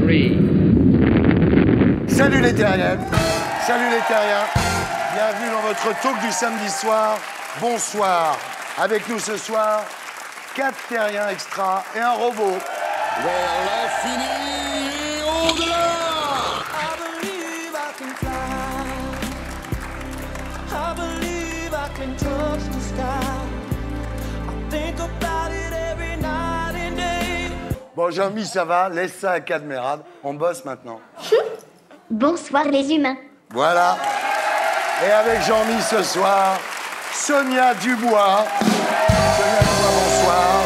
three. Salut les terriens. Salut les terriens. Bienvenue dans votre talk du samedi soir. Bonsoir. Avec nous ce soir, 4 terriens extra et un robot. Vers l'infini et au-delà. Bon, Jean-Mi, ça va. Laisse ça à Cadmerade. On bosse maintenant. Bonsoir les humains. Voilà. Et avec Jean-Mi ce soir, Sonia Dubois. Sonia Dubois, bonsoir.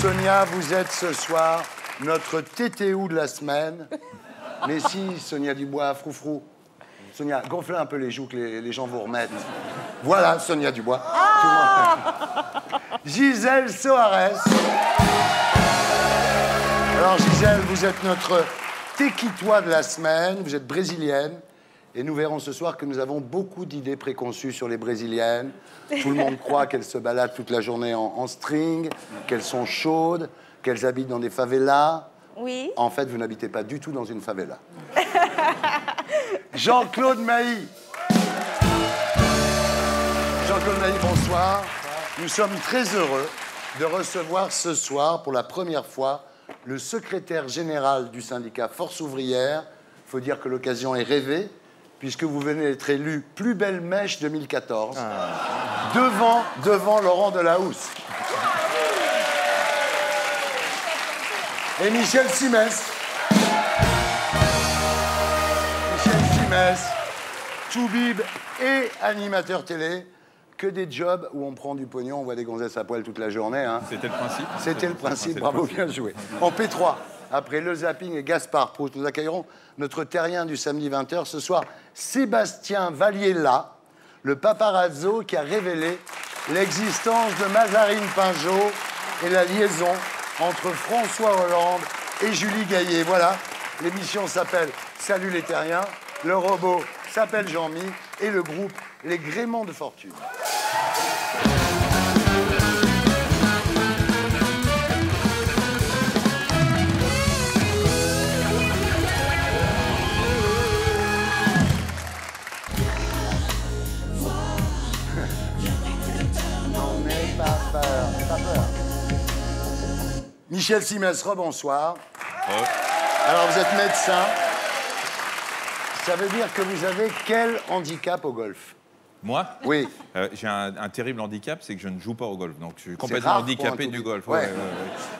Sonia, vous êtes ce soir notre TTO de la semaine. Mais si, Sonia Dubois, froufrou. Sonia, gonflez un peu les joues que les gens vous remettent. Voilà, Sonia Dubois. Tout le monde. Gisèle Soares. Alors, Gisèle, vous êtes notre tequitois de la semaine. Vous êtes brésilienne. Et nous verrons ce soir que nous avons beaucoup d'idées préconçues sur les brésiliennes. Tout le monde croit qu'elles se baladent toute la journée en string, qu'elles sont chaudes, qu'elles habitent dans des favelas. Oui. En fait, vous n'habitez pas du tout dans une favela. Jean-Claude Mailly. Jean-Claude Mailly, bonsoir. Nous sommes très heureux de recevoir ce soir, pour la première fois, le secrétaire général du syndicat Force Ouvrière. Il faut dire que l'occasion est rêvée, puisque vous venez d'être élu plus belle mèche 2014, devant Laurent Delahousse. Et Michel Simès. Michel Simès, toubib et animateur télé. Que des jobs où on prend du pognon, on voit des gonzesses à poil toute la journée. Hein. C'était le principe. C'était le principe, bravo, bien joué. En P3, après Le Zapping et Gaspard Proust, nous accueillerons notre terrien du samedi 20h ce soir, Sébastien Valliella, le paparazzo qui a révélé l'existence de Mazarine Pinjot et la liaison entre François Hollande et Julie Gaillet. Voilà, l'émission s'appelle Salut les terriens, le robot s'appelle Jean-Mi et le groupe Les Gréments de Fortune. N'aie pas peur. Michel Simès, rebonsoir. Alors, vous êtes médecin. Ça veut dire que vous avez quel handicap au golf? Moi? Oui. J'ai un terrible handicap, c'est que je ne joue pas au golf. Donc, je suis complètement rare handicapé pour un du golf. Ouais. Ouais.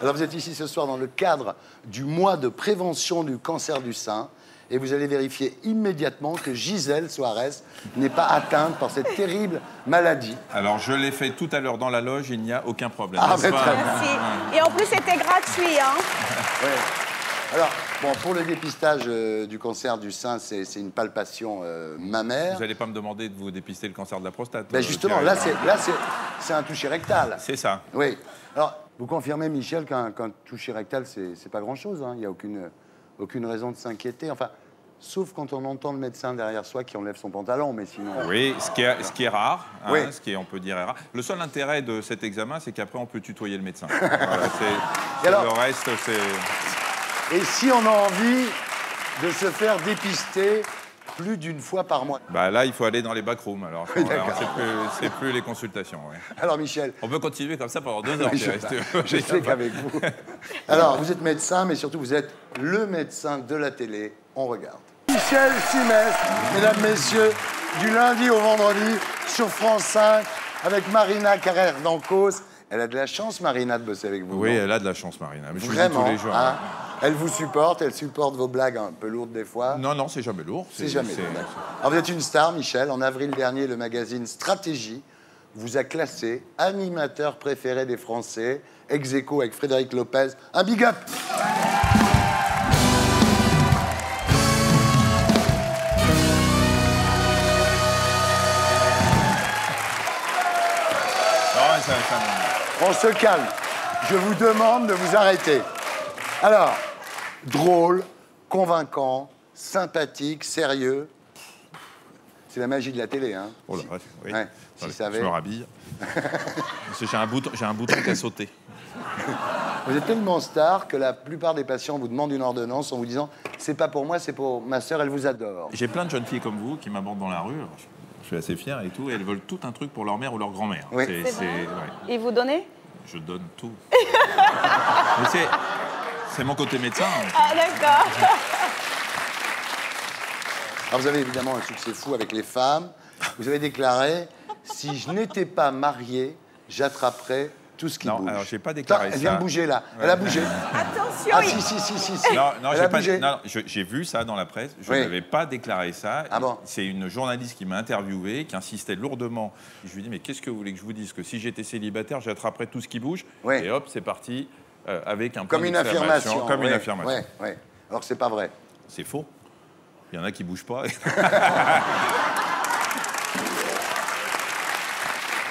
Alors, vous êtes ici ce soir dans le cadre du mois de prévention du cancer du sein. Et vous allez vérifier immédiatement que Gisèle Soares n'est pas atteinte par cette terrible maladie. Alors, je l'ai fait tout à l'heure dans la loge, il n'y a aucun problème. Ah, n'est-ce mais pas? très bien. Merci. Et en plus, c'était gratuit. Hein. Ouais. Alors, bon, pour le dépistage du cancer du sein, c'est une palpation mammaire. Vous n'allez pas me demander de vous dépister le cancer de la prostate. Ben justement, là, c'est un toucher rectal. C'est ça. Oui. Alors, vous confirmez, Michel, qu'un toucher rectal, c'est pas grand-chose. Hein. Il n'y a aucune raison de s'inquiéter. Enfin, sauf quand on entend le médecin derrière soi qui enlève son pantalon, mais sinon... Oui, ce qui est rare, hein, Oui. ce qui est, on peut dire, est rare. Le seul intérêt de cet examen, c'est qu'après, on peut tutoyer le médecin. Voilà, alors, le reste, c'est... Et si on a envie de se faire dépister plus d'une fois par mois? Bah là, il faut aller dans les backrooms. Alors, Oui, alors, d'accord. c'est plus les consultations. Ouais. Alors, Michel... On peut continuer comme ça pendant 2 heures. Oui, Thierry, si tu veux. je sais qu'avec vous... Alors, vous êtes médecin, mais surtout, vous êtes le médecin de la télé. On regarde. Michel Simès, mesdames, messieurs, du lundi au vendredi, sur France 5, avec Marina Carrère d'Ancos. Elle a de la chance, Marina, de bosser avec vous. Oui, non? elle a de la chance, Marina. Mais je vous le dis Vraiment, tous les jours. hein. Elle vous supporte, elle supporte vos blagues un peu lourdes des fois. Non, non, c'est jamais lourd. C'est jamais lourd. D'accord. Alors, vous êtes une star, Michel. En avril dernier, le magazine Stratégie vous a classé animateur préféré des Français, ex aequo avec Frédéric Lopez. Un big up! On se calme. Je vous demande de vous arrêter. Alors, drôle, convaincant, sympathique, sérieux. C'est la magie de la télé, hein. Oh là, oui. Ouais, si Attendez, ça avait... je me rhabille. Parce que j'ai un bouton qui a sauté. Vous êtes tellement star que la plupart des patients vous demandent une ordonnance en vous disant « c'est pas pour moi, c'est pour ma sœur, elle vous adore ». J'ai plein de jeunes filles comme vous qui m'abordent dans la rue. Je suis assez fier et tout. Et elles veulent tout un truc pour leur mère ou leur grand-mère. Oui. Ouais. Et vous donnez? Je donne tout. Mais c'est mon côté médecin. Ah, d'accord. Alors vous avez évidemment un succès fou avec les femmes. Vous avez déclaré « si je n'étais pas marié, j'attraperais tout ce qui bouge ». Non, alors j'ai pas déclaré ça. Elle vient de bouger là. Ouais. Elle a bougé. Attention. Ah si. Non, Elle a bougé. j'ai vu ça dans la presse. Je Oui. n'avais pas déclaré ça. Ah bon? C'est une journaliste qui m'a interviewé, qui insistait lourdement. Je lui ai dit, mais qu'est-ce que vous voulez que je vous dise? Que si j'étais célibataire, j'attraperais tout ce qui bouge. Oui. Et hop, c'est parti avec un point Comme une d'exclamation. affirmation. Comme une Ouais, affirmation. ouais. Alors que c'est pas vrai. C'est faux. Il y en a qui bougent pas.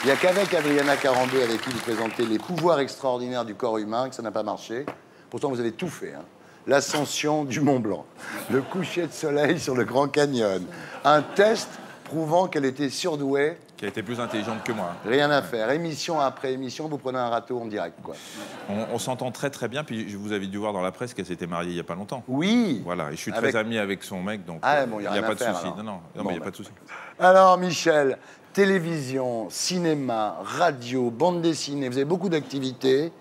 Il n'y a qu'avec Adriana Carambeu, avec qui vous présentez les pouvoirs extraordinaires du corps humain, que ça n'a pas marché. Pourtant, vous avez tout fait. Hein. L'ascension du Mont Blanc, le coucher de soleil sur le Grand Canyon, un test prouvant qu'elle était surdouée. Qui a été plus intelligente que moi. Rien à faire. Émission après émission, vous prenez un râteau en direct, quoi. On s'entend très très bien. Puis je vous avais dû voir dans la presse qu'elle s'était mariée il n'y a pas longtemps. Oui. Voilà, et je suis Avec- très ami avec son mec, donc Ah, bon, il y a rien pas à de faire, souci. alors. Non, Bon, mais il n'y a bah. pas de souci. Alors, Michel, télévision, cinéma, radio, bande dessinée, vous avez beaucoup d'activités.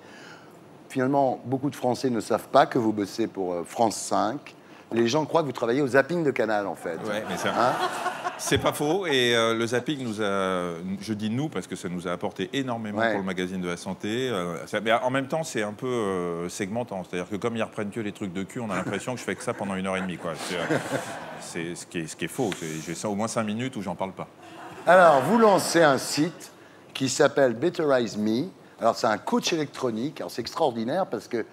Finalement, beaucoup de Français ne savent pas que vous bossez pour France 5. Les gens croient que vous travaillez au zapping de Canal, en fait. Ouais, mais ça, Hein? c'est pas faux. Et le zapping nous a, je dis nous parce que ça nous a apporté énormément Ouais. pour le magazine de la santé. Mais en même temps, c'est un peu segmentant. C'est-à-dire que comme ils reprennent que les trucs de cul, on a l'impression que je fais que ça pendant 1h30, quoi. C'est ce qui est faux. J'ai ça au moins 5 minutes où j'en parle pas. Alors, vous lancez un site qui s'appelle Betterize Me. Alors, c'est un coach électronique. Alors, c'est extraordinaire parce que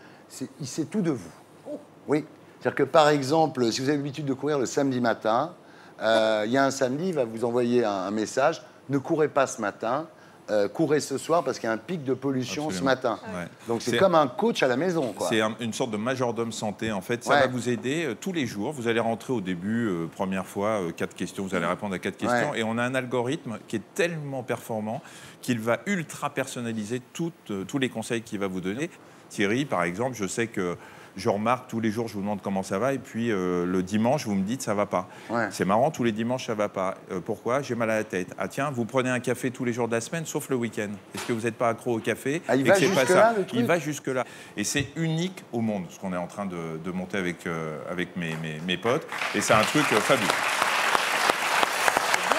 il sait tout de vous. Oui. C'est-à-dire que, par exemple, si vous avez l'habitude de courir le samedi matin, il y a un samedi, il va vous envoyer un message. Ne courez pas ce matin, courez ce soir parce qu'il y a un pic de pollution Absolument. ce matin. Ouais. Donc, c'est comme un coach à la maison, quoi. C'est une sorte de majordome santé, en fait. Ça Ouais. va vous aider tous les jours. Vous allez rentrer au début, première fois, 4 questions. Vous allez répondre à 4 questions. Ouais. Et on a un algorithme qui est tellement performant qu'il va ultra personnaliser tous les conseils qu'il va vous donner. Thierry, par exemple, je sais que je remarque tous les jours, je vous demande comment ça va. Et puis, le dimanche, vous me dites ça va pas. Ouais. C'est marrant, tous les dimanches, ça va pas. Pourquoi? J'ai mal à la tête. Ah tiens, vous prenez un café tous les jours de la semaine, sauf le week-end. Est-ce que vous n'êtes pas accro au café? Ah, il Et va que c'est pas jusque-là, ça. le truc Il va jusque-là. Et c'est unique au monde, ce qu'on est en train de monter avec mes potes. Et c'est un truc fabuleux.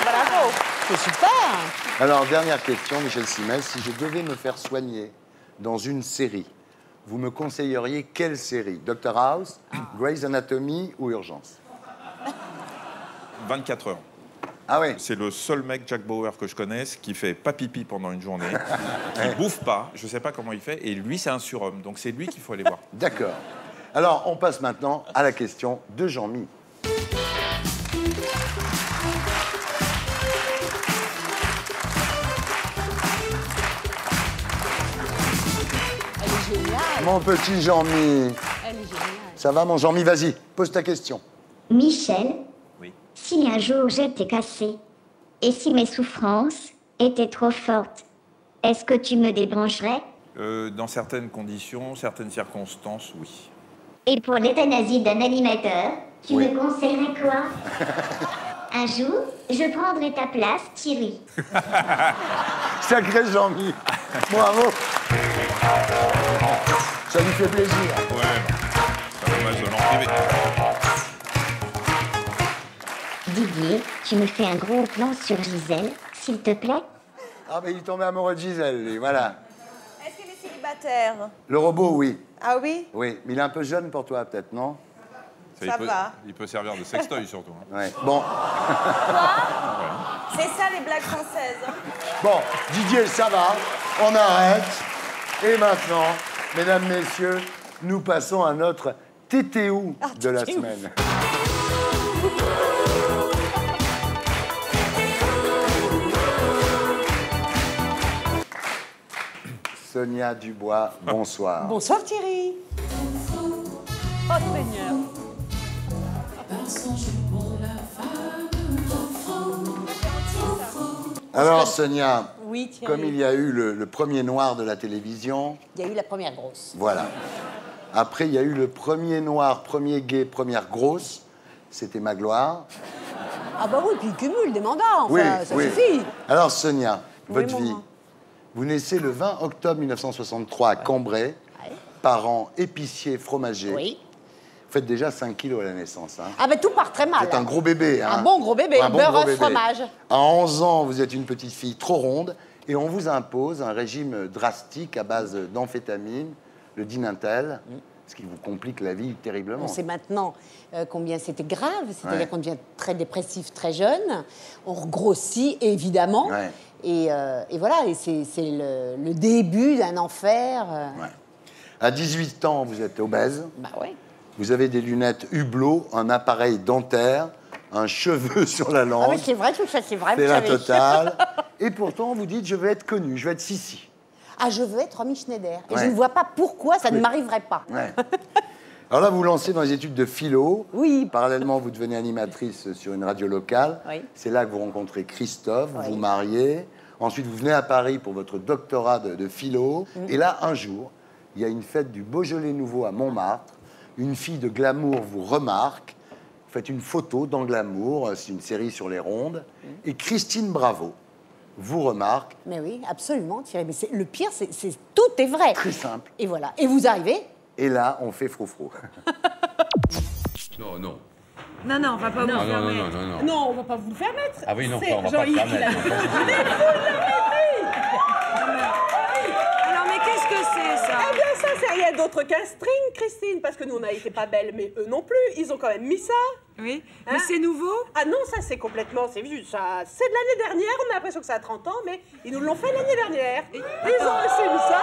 Bravo. C'est super. Alors, dernière question, Michel Simès. Si je devais me faire soigner dans une série, vous me conseilleriez quelle série? Dr House, Grey's Anatomy ou Urgence? 24 heures. Ah oui. C'est le seul mec, Jack Bauer, que je connaisse, qui fait pas pipi pendant une journée, qui bouffe pas, je sais pas comment il fait, et lui, c'est un surhomme. Donc c'est lui qu'il faut aller voir. D'accord. Alors, on passe maintenant à la question de Jean-Mi. Elle est géniale. Mon petit Jean-Mi. Elle est géniale. Ça va, mon Jean-Mi? Vas-y, pose ta question. Michel, Oui. si un jour j'étais cassé et si mes souffrances étaient trop fortes, est-ce que tu me débrancherais? Dans certaines conditions, certaines circonstances, oui. Et pour l'euthanasie d'un animateur, tu Oui. me conseillerais quoi? Un jour, je prendrai ta place, Thierry. Sacré Jean-Mi. Bravo. Ça lui fait plaisir. Ouais, c'est dommage de l'en priver. Didier, tu me fais un gros plan sur Gisèle, s'il te plaît? Ah, mais il est tombé amoureux de Gisèle, lui, voilà. Est-ce qu'elle est célibataire? Le robot, oui. Ah oui? Oui, mais il est un peu jeune pour toi, peut-être, non? Ça va. Il peut servir de sextoy, surtout. Hein. Ouais. Bon. C'est ça les blagues françaises. Hein. Bon, Didier, ça va. On arrête. Et maintenant, mesdames, messieurs, nous passons à notre TTU de la semaine. Sonia Dubois, bonsoir. Bonsoir Thierry. Oh Seigneur. Alors, Sonia, Oui, Thierry. Comme il y a eu le premier noir de la télévision, Il y a eu la première grosse. voilà. Après, il y a eu le premier noir, premier gay, première grosse. C'était Magloire. Ah bah oui, puis il cumule des mandats, enfin, Oui, ça oui. suffit. Alors, Sonia, Oui, votre vie. maman. Vous naissez le 20 octobre 1963 à Cambrai, Ouais. parents épiciers fromagers. Oui. Vous faites déjà 5 kilos à la naissance. Hein. Ah bah tout part très mal. Vous êtes un gros bébé. Hein. Un bon gros bébé, Un bon beurre, gros œuf, bébé. fromage. À 11 ans, vous êtes une petite fille trop ronde et on vous impose un régime drastique à base d'amphétamine, le Dinintel, ce qui vous complique la vie terriblement. On sait maintenant combien c'était grave, c'est-à-dire Ouais. qu'on devient très dépressif très jeune, on regrossit évidemment, Ouais. et voilà, et c'est le début d'un enfer. Ouais. À 18 ans, vous êtes obèse, Bah ouais. vous avez des lunettes Hublot, un appareil dentaire, un cheveu sur la Ah langue. oui, c'est vrai, tout ça, c'est vrai. C'est vous la savez. totale. Et pourtant, vous dites, je veux être connu, je veux être Sissi. Ah, je veux être Romy Schneider. Et Ouais. je ne vois pas pourquoi ça ne Oui. m'arriverait pas. Ouais. Alors là, vous vous lancez dans les études de philo. Oui. Parallèlement, vous devenez animatrice sur une radio locale. Oui. C'est là que vous rencontrez Christophe, vous Oui. vous mariez. Ensuite, vous venez à Paris pour votre doctorat de philo. Et là, un jour, il y a une fête du Beaujolais Nouveau à Montmartre. Une fille de glamour vous remarque. Vous faites une photo dans Glamour, c'est une série sur les rondes. Et Christine Bravo vous remarque. Mais oui, absolument, Thierry. Mais le pire, tout est vrai. Très simple. Et voilà. Et vous arrivez. Et là, on fait froufrou. Non, non. Non, non, on va pas vous Ah, le faire non, non, mettre. non, non, non. Non, on va pas vous le faire mettre. Ah oui, non, C'est ça, on va pas le Jean-Yves faire qui l'a- mettre. Alors, mais qu'est-ce que c'est, ça? Eh bien, ça, c'est rien d'autre qu'un string, Christine, parce que nous, on n'a été pas belles, mais eux non plus. Ils ont quand même mis ça. Oui, Hein? mais c'est nouveau. Ah non, ça, c'est complètement... C'est vieux, ça. C'est de l'année dernière. On a l'impression que ça a 30 ans, mais ils nous l'ont fait l'année dernière. Ils ont aussi mis ça.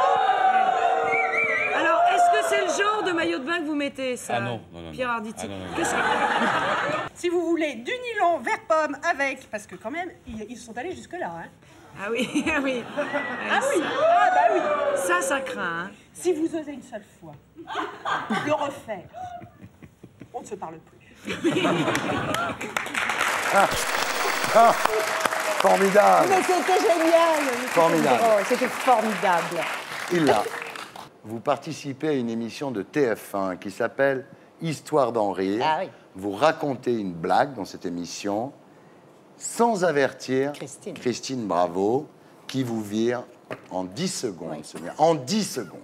Alors, est-ce que c'est le genre de maillot de bain que vous mettez, ça? Ah non, non, non, Pierre non. Arditi. Ah non, non, non. Qu'est-ce que... Si vous voulez du nylon vert pomme avec... Parce que quand même, ils sont allés jusque-là, hein. Ah oui, ah oui. Ah oui, ah bah oui. Ça craint, hein. Si vous osez une seule fois le refaire, on ne se parle plus. Formidable. Mais c'était génial. Formidable. Oh, c'était formidable. Et là, vous participez à une émission de TF1 qui s'appelle Histoire d'en rire. Ah oui. Vous racontez une blague dans cette émission sans avertir Christine. Bravo, qui vous vire en 10 secondes, Oui. Sonia. En 10 secondes.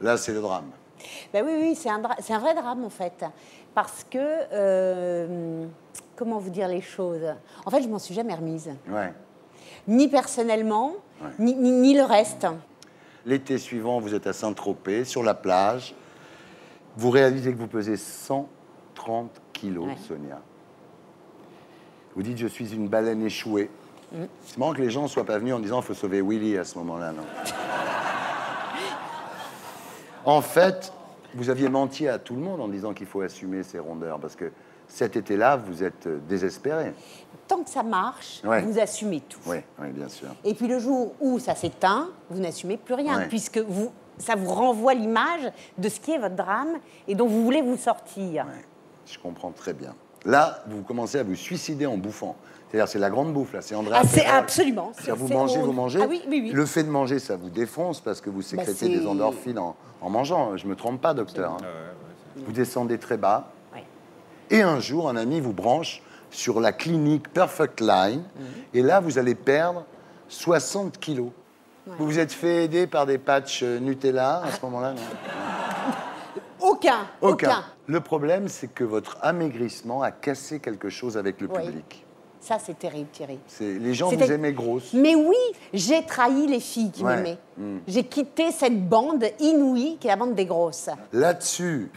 Là, c'est le drame. Ben oui, oui, c'est un vrai drame en fait. Parce que, comment vous dire les choses? En fait, je m'en suis jamais remise. Ouais. Ni personnellement, Ouais. ni le reste. L'été suivant, vous êtes à Saint-Tropez, sur la plage. Vous réalisez que vous pesez 130 kilos, Ouais. Sonia. Vous dites, je suis une baleine échouée. C'est marrant que les gens ne soient pas venus en disant, il faut sauver Willy à ce moment-là, non? En fait, vous aviez menti à tout le monde en disant qu'il faut assumer ces rondeurs, parce que cet été-là, vous êtes désespéré. Tant que ça marche, Ouais. vous assumez tout. Oui, oui, bien sûr. Et puis le jour où ça s'éteint, vous n'assumez plus rien, Ouais. puisque ça vous renvoie l'image de ce qui est votre drame et dont vous voulez vous sortir. Ouais, je comprends très bien. Là, vous commencez à vous suicider en bouffant. C'est-à-dire, c'est la grande bouffe, là. C'est André. Ah, c'est absolument. C'est-à-dire, vous c'est mangez, on- vous mangez. Ah oui, oui, oui. Le fait de manger, ça vous défonce parce que vous sécrétez c'est- des endorphines en mangeant. Je me trompe pas, docteur. hein. Vous descendez très bas. Ouais. Et un jour, un ami vous branche sur la clinique Perfect Line. Mhm. Et là, vous allez perdre 60 kilos. Vous vous êtes fait aider par des patchs Nutella à ce moment-là, non? Aucun. Le problème, c'est que votre amaigrissement a cassé quelque chose avec le Oui. public. Ça, c'est terrible, Thierry. Les gens C'était- vous aimaient grosse. Mais oui, j'ai trahi les filles qui Ouais. m'aimaient. J'ai quitté cette bande inouïe qui est la bande des grosses. Là-dessus,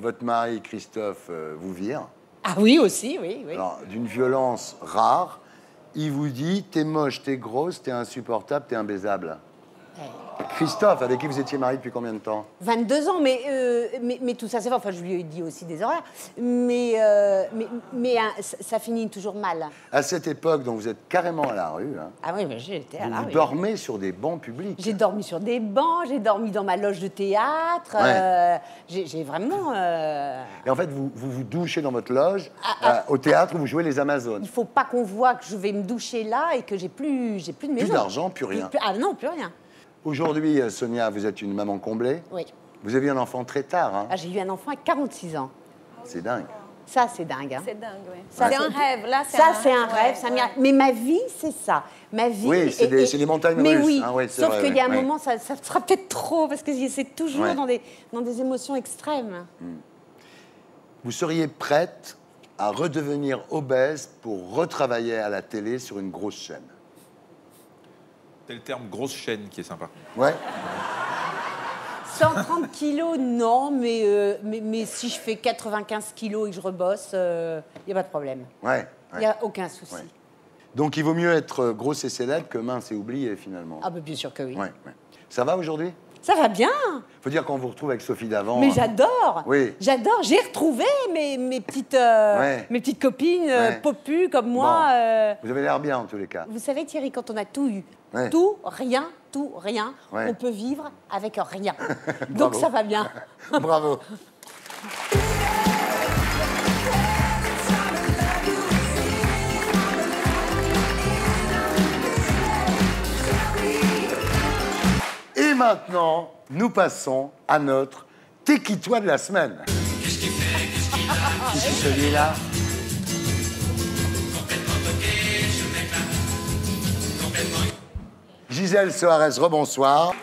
votre mari, Christophe, vous vire. Ah oui, aussi, oui. oui. Alors, d'une violence rare, il vous dit, t'es moche, t'es grosse, t'es insupportable, t'es imbaisable. Christophe, avec qui vous étiez marié depuis combien de temps? 22 ans, mais tout ça, c'est vrai. Enfin, je lui ai dit aussi des horaires. Mais hein, ça finit toujours mal. À cette époque, donc vous êtes carrément à la rue. Hein. Ah oui, mais j'étais à la Vous rue. dormez sur des bancs publics. J'ai dormi sur des bancs, j'ai dormi dans ma loge de théâtre. Ouais. J'ai vraiment... Et en fait, vous douchez dans votre loge, au théâtre où vous jouez les Amazones. Il ne faut pas qu'on voit que je vais me doucher là et que j'ai plus de maison. Plus d'argent, plus rien. Ah non, plus rien. Aujourd'hui, Sonia, vous êtes une maman comblée. Oui. Vous avez eu un enfant très tard. Hein. Ah, j'ai eu un enfant à 46 ans. C'est dingue. Ça, c'est dingue. Hein. C'est dingue, oui. Ça, C'est un rêve, là, c'est un ouais, rêve, c'est un miracle. Mais ma vie, c'est ça. Ma vie. Oui, c'est les montagnes mais russes. oui, hein, ouais, c'est sauf vrai, qu'il y a un ouais. moment, ça sera peut-être trop, parce que c'est toujours Ouais. dans des émotions extrêmes. Vous seriez prête à redevenir obèse pour retravailler à la télé sur une grosse chaîne? C'est le terme grosse chaîne qui est sympa. Ouais. 130 kilos, non, mais si je fais 95 kilos et que je rebosse, il n'y a pas de problème. Ouais. Il n'y a aucun souci. Ouais. Donc il vaut mieux être grosse et célèbre que mince et oubliée finalement. Ah, bah, bien sûr que oui. Ouais, ouais. Ça va aujourd'hui? Ça va bien. Faut dire qu'on vous retrouve avec Sophie Davant. Mais j'adore. Oui. J'adore. J'ai retrouvé mes petites copines Ouais. popu comme moi. Bon. Vous avez l'air bien en tous les cas. Vous savez, Thierry, quand on a tout eu, Ouais. tout, rien, Ouais. on peut vivre avec rien. Bravo. Donc ça va bien. Bravo. Et maintenant, nous passons à notre T'es-qui-toi de la semaine. Qu'est-ce qu'il fait? C'est celui-là. Gisèle Soares, rebonsoir.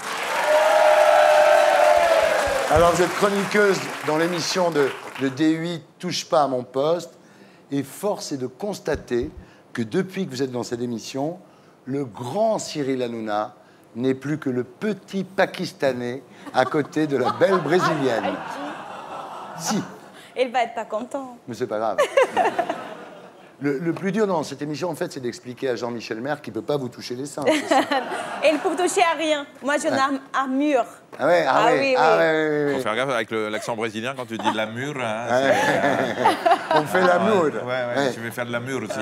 Alors, vous êtes chroniqueuse dans l'émission de D8 Touche pas à mon poste. Et force est de constater que depuis que vous êtes dans cette émission, le grand Cyril Hanouna n'est plus que le petit Pakistanais à côté de la belle Brésilienne. Si, Il va être pas content. mais c'est pas grave. Le plus dur dans cette émission, en fait, c'est d'expliquer à Jean-Michel Maire qu'il ne peut pas vous toucher les seins. c'est ça? Et il peut toucher à rien. Moi, j'ai une armure. Ah ouais, Ah oui, oui. oui. Faut faire gaffe avec l'accent brésilien quand tu dis de la mûre. Hein, On fait l'amour. ouais, tu veux faire de la mûre aussi.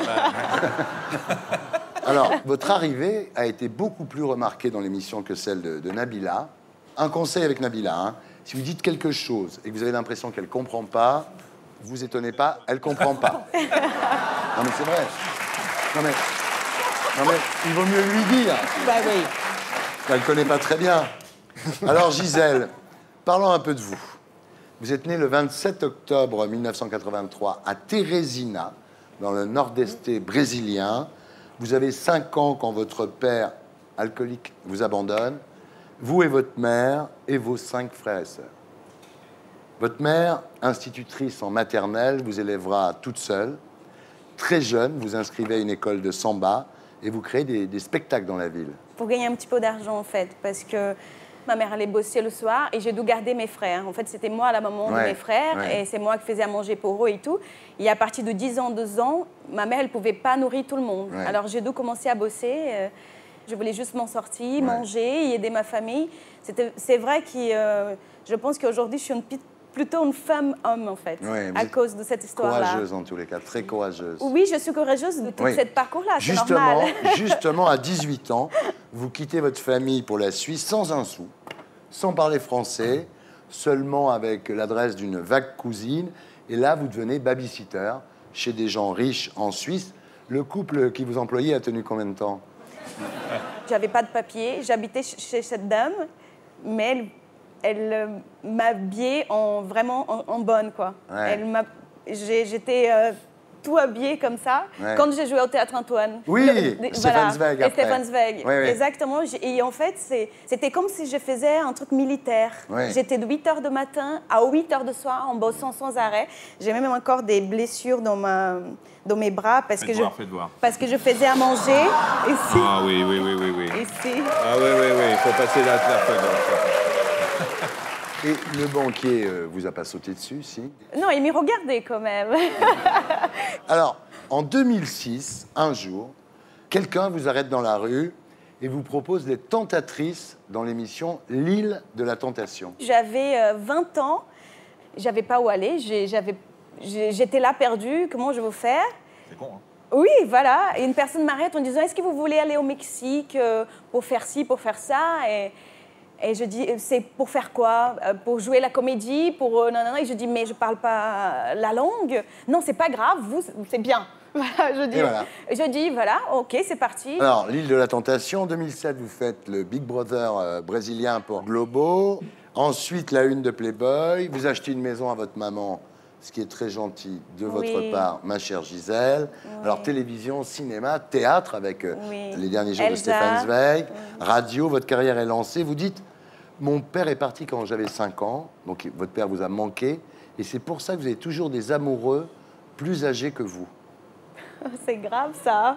Alors, votre arrivée a été beaucoup plus remarquée dans l'émission que celle de Nabila. Un conseil avec Nabila, hein. Si vous dites quelque chose et que vous avez l'impression qu'elle ne comprend pas, vous étonnez pas, elle ne comprend pas. Non mais c'est vrai. Non mais il vaut mieux lui dire. Bah oui. Elle ne connaît pas très bien. Alors Gisèle, parlons un peu de vous. Vous êtes née le 27 octobre 1983 à Teresina, dans le nord-est brésilien. Vous avez 5 ans quand votre père, alcoolique, vous abandonne. Vous et votre mère et vos 5 frères et sœurs. Votre mère, institutrice en maternelle, vous élèvera toute seule. Très jeune, vous inscrivez à une école de samba et vous créez des spectacles dans la ville. Pour gagner un petit peu d'argent, en fait, parce que ma mère allait bosser le soir et j'ai dû garder mes frères. En fait, c'était moi la maman de mes frères et c'est moi qui faisais à manger pour eux et tout. Et à partir de 10 ans, 12 ans, ma mère, elle ne pouvait pas nourrir tout le monde. Ouais. Alors, j'ai dû commencer à bosser. Je voulais juste m'en sortir, manger et aider ma famille. C'est vrai que je pense qu'aujourd'hui, je suis plutôt une femme-homme, en fait, Ouais, à cause de cette histoire-là. Courageuse en tous les cas, très courageuse. Oui, je suis courageuse de tout Oui. ce parcours-là, c'est normal. Justement, à 18 ans, vous quittez votre famille pour la Suisse sans un sou, sans parler français, seulement avec l'adresse d'une vague cousine. Et là, vous devenez babysitter chez des gens riches en Suisse. Le couple qui vous employait a tenu combien de temps? J'avais pas de papier, j'habitais chez cette dame, mais elle m'habillait vraiment en bonne, quoi. Ouais. J'étais tout habillée comme ça Ouais. quand j'ai joué au Théâtre Antoine. Oui, Stefan Zweig et après. Stefan Zweig, Oui, oui. exactement. Et en fait, c'était comme si je faisais un truc militaire. Ouais. J'étais de 8h du matin à 8h du soir en bossant sans arrêt. J'ai même encore des blessures dans mes bras parce que Faites voir. parce que je faisais à manger ici. Ah oui. Ici. Ah oui, il faut passer la feuille. Et le banquier vous a pas sauté dessus, si? Non, il m'y regardait quand même. Alors, en 2006, un jour, quelqu'un vous arrête dans la rue et vous propose d'être tentatrice dans l'émission L'île de la tentation. J'avais 20 ans, j'avais pas où aller, j'étais là perdue, comment je veux faire? C'est con, hein? Oui, voilà. Et une personne m'arrête en disant, est-ce que vous voulez aller au Mexique pour faire ci, pour faire ça? Et je dis, c'est pour faire quoi? Pour jouer la comédie? Pour non. Et je dis, mais je parle pas la langue. Non, c'est pas grave, vous, c'est bien. Voilà, je dis, voilà, ok, c'est parti. Alors, l'île de la tentation, en 2007, vous faites le Big Brother brésilien pour Globo. Ensuite, la une de Playboy. Vous achetez une maison à votre maman, ce qui est très gentil de votre part, ma chère Gisèle. Oui. Alors, télévision, cinéma, théâtre avec Les Derniers Jours de Stéphane Zweig. Radio, votre carrière est lancée. Vous dites, mon père est parti quand j'avais 5 ans, donc votre père vous a manqué. Et c'est pour ça que vous avez toujours des amoureux plus âgés que vous. C'est grave, ça.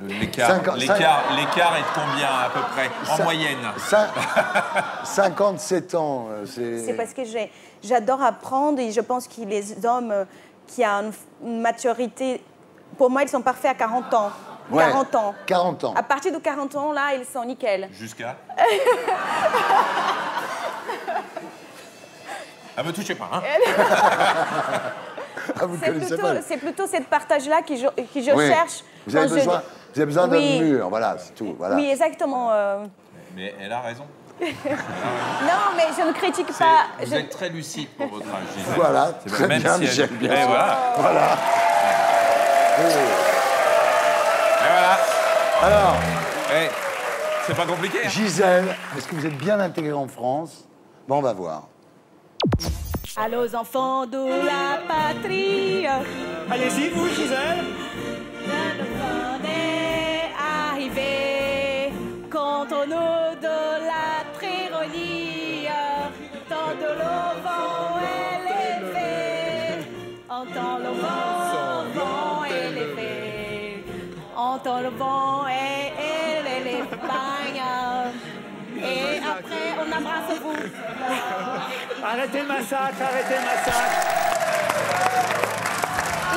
L'écart est de combien, à peu près, en moyenne? 57 ans. C'est parce que j'adore apprendre et je pense que les hommes qui ont une maturité, pour moi, ils sont parfaits à 40 ans. Ouais, 40 ans. 40 ans. À partir de 40 ans, là, ils sont nickel. Jusqu'à Ah, me touchez pas, hein? Ah, vous connaissez pas. C'est plutôt cette partage-là que je cherche. Vous avez besoin d'un mur, voilà, c'est tout. Voilà. Oui, exactement. Mais elle a raison. Non, mais je ne critique pas. Vous êtes très lucide pour votre âge, Gisèle. Voilà, très même bien, si Michel, elle... bien sûr. Voilà. Oh. Et voilà. Alors, c'est pas compliqué. Hein. Gisèle, est-ce que vous êtes bien intégrée en France? Bon, on va voir. Allons enfants de la patrie. Allez-y, vous, Gisèle. Le monde est arrivé contre nous de la tréronie. Tant de l'auvent élevé, entend le vent élevé, entend le vent et les bagnes. Et après, on embrasse vous. Arrêtez le massacre, arrêtez le massacre.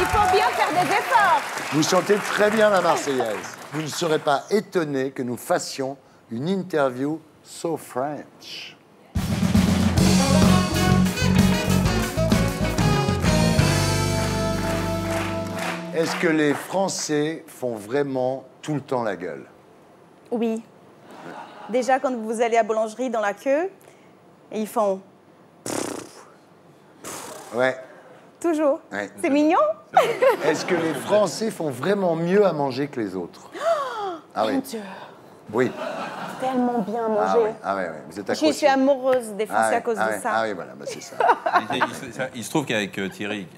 Il faut bien faire des efforts. Vous chantez très bien la Marseillaise. Vous ne serez pas étonné que nous fassions une interview so French. Est-ce que les Français font vraiment tout le temps la gueule? Oui. Déjà, quand vous allez à la boulangerie dans la queue, ils font... Ouais. Toujours. Ouais. C'est mignon. Est-ce que les Français font vraiment mieux à manger que les autres? Ah oui. Mon Dieu. Oui. Tellement bien manger. Ah ouais. Vous êtes accroché. Je suis amoureuse des Français à cause de ça. Ah oui, voilà, bah c'est ça. Il se trouve qu'avec Thierry,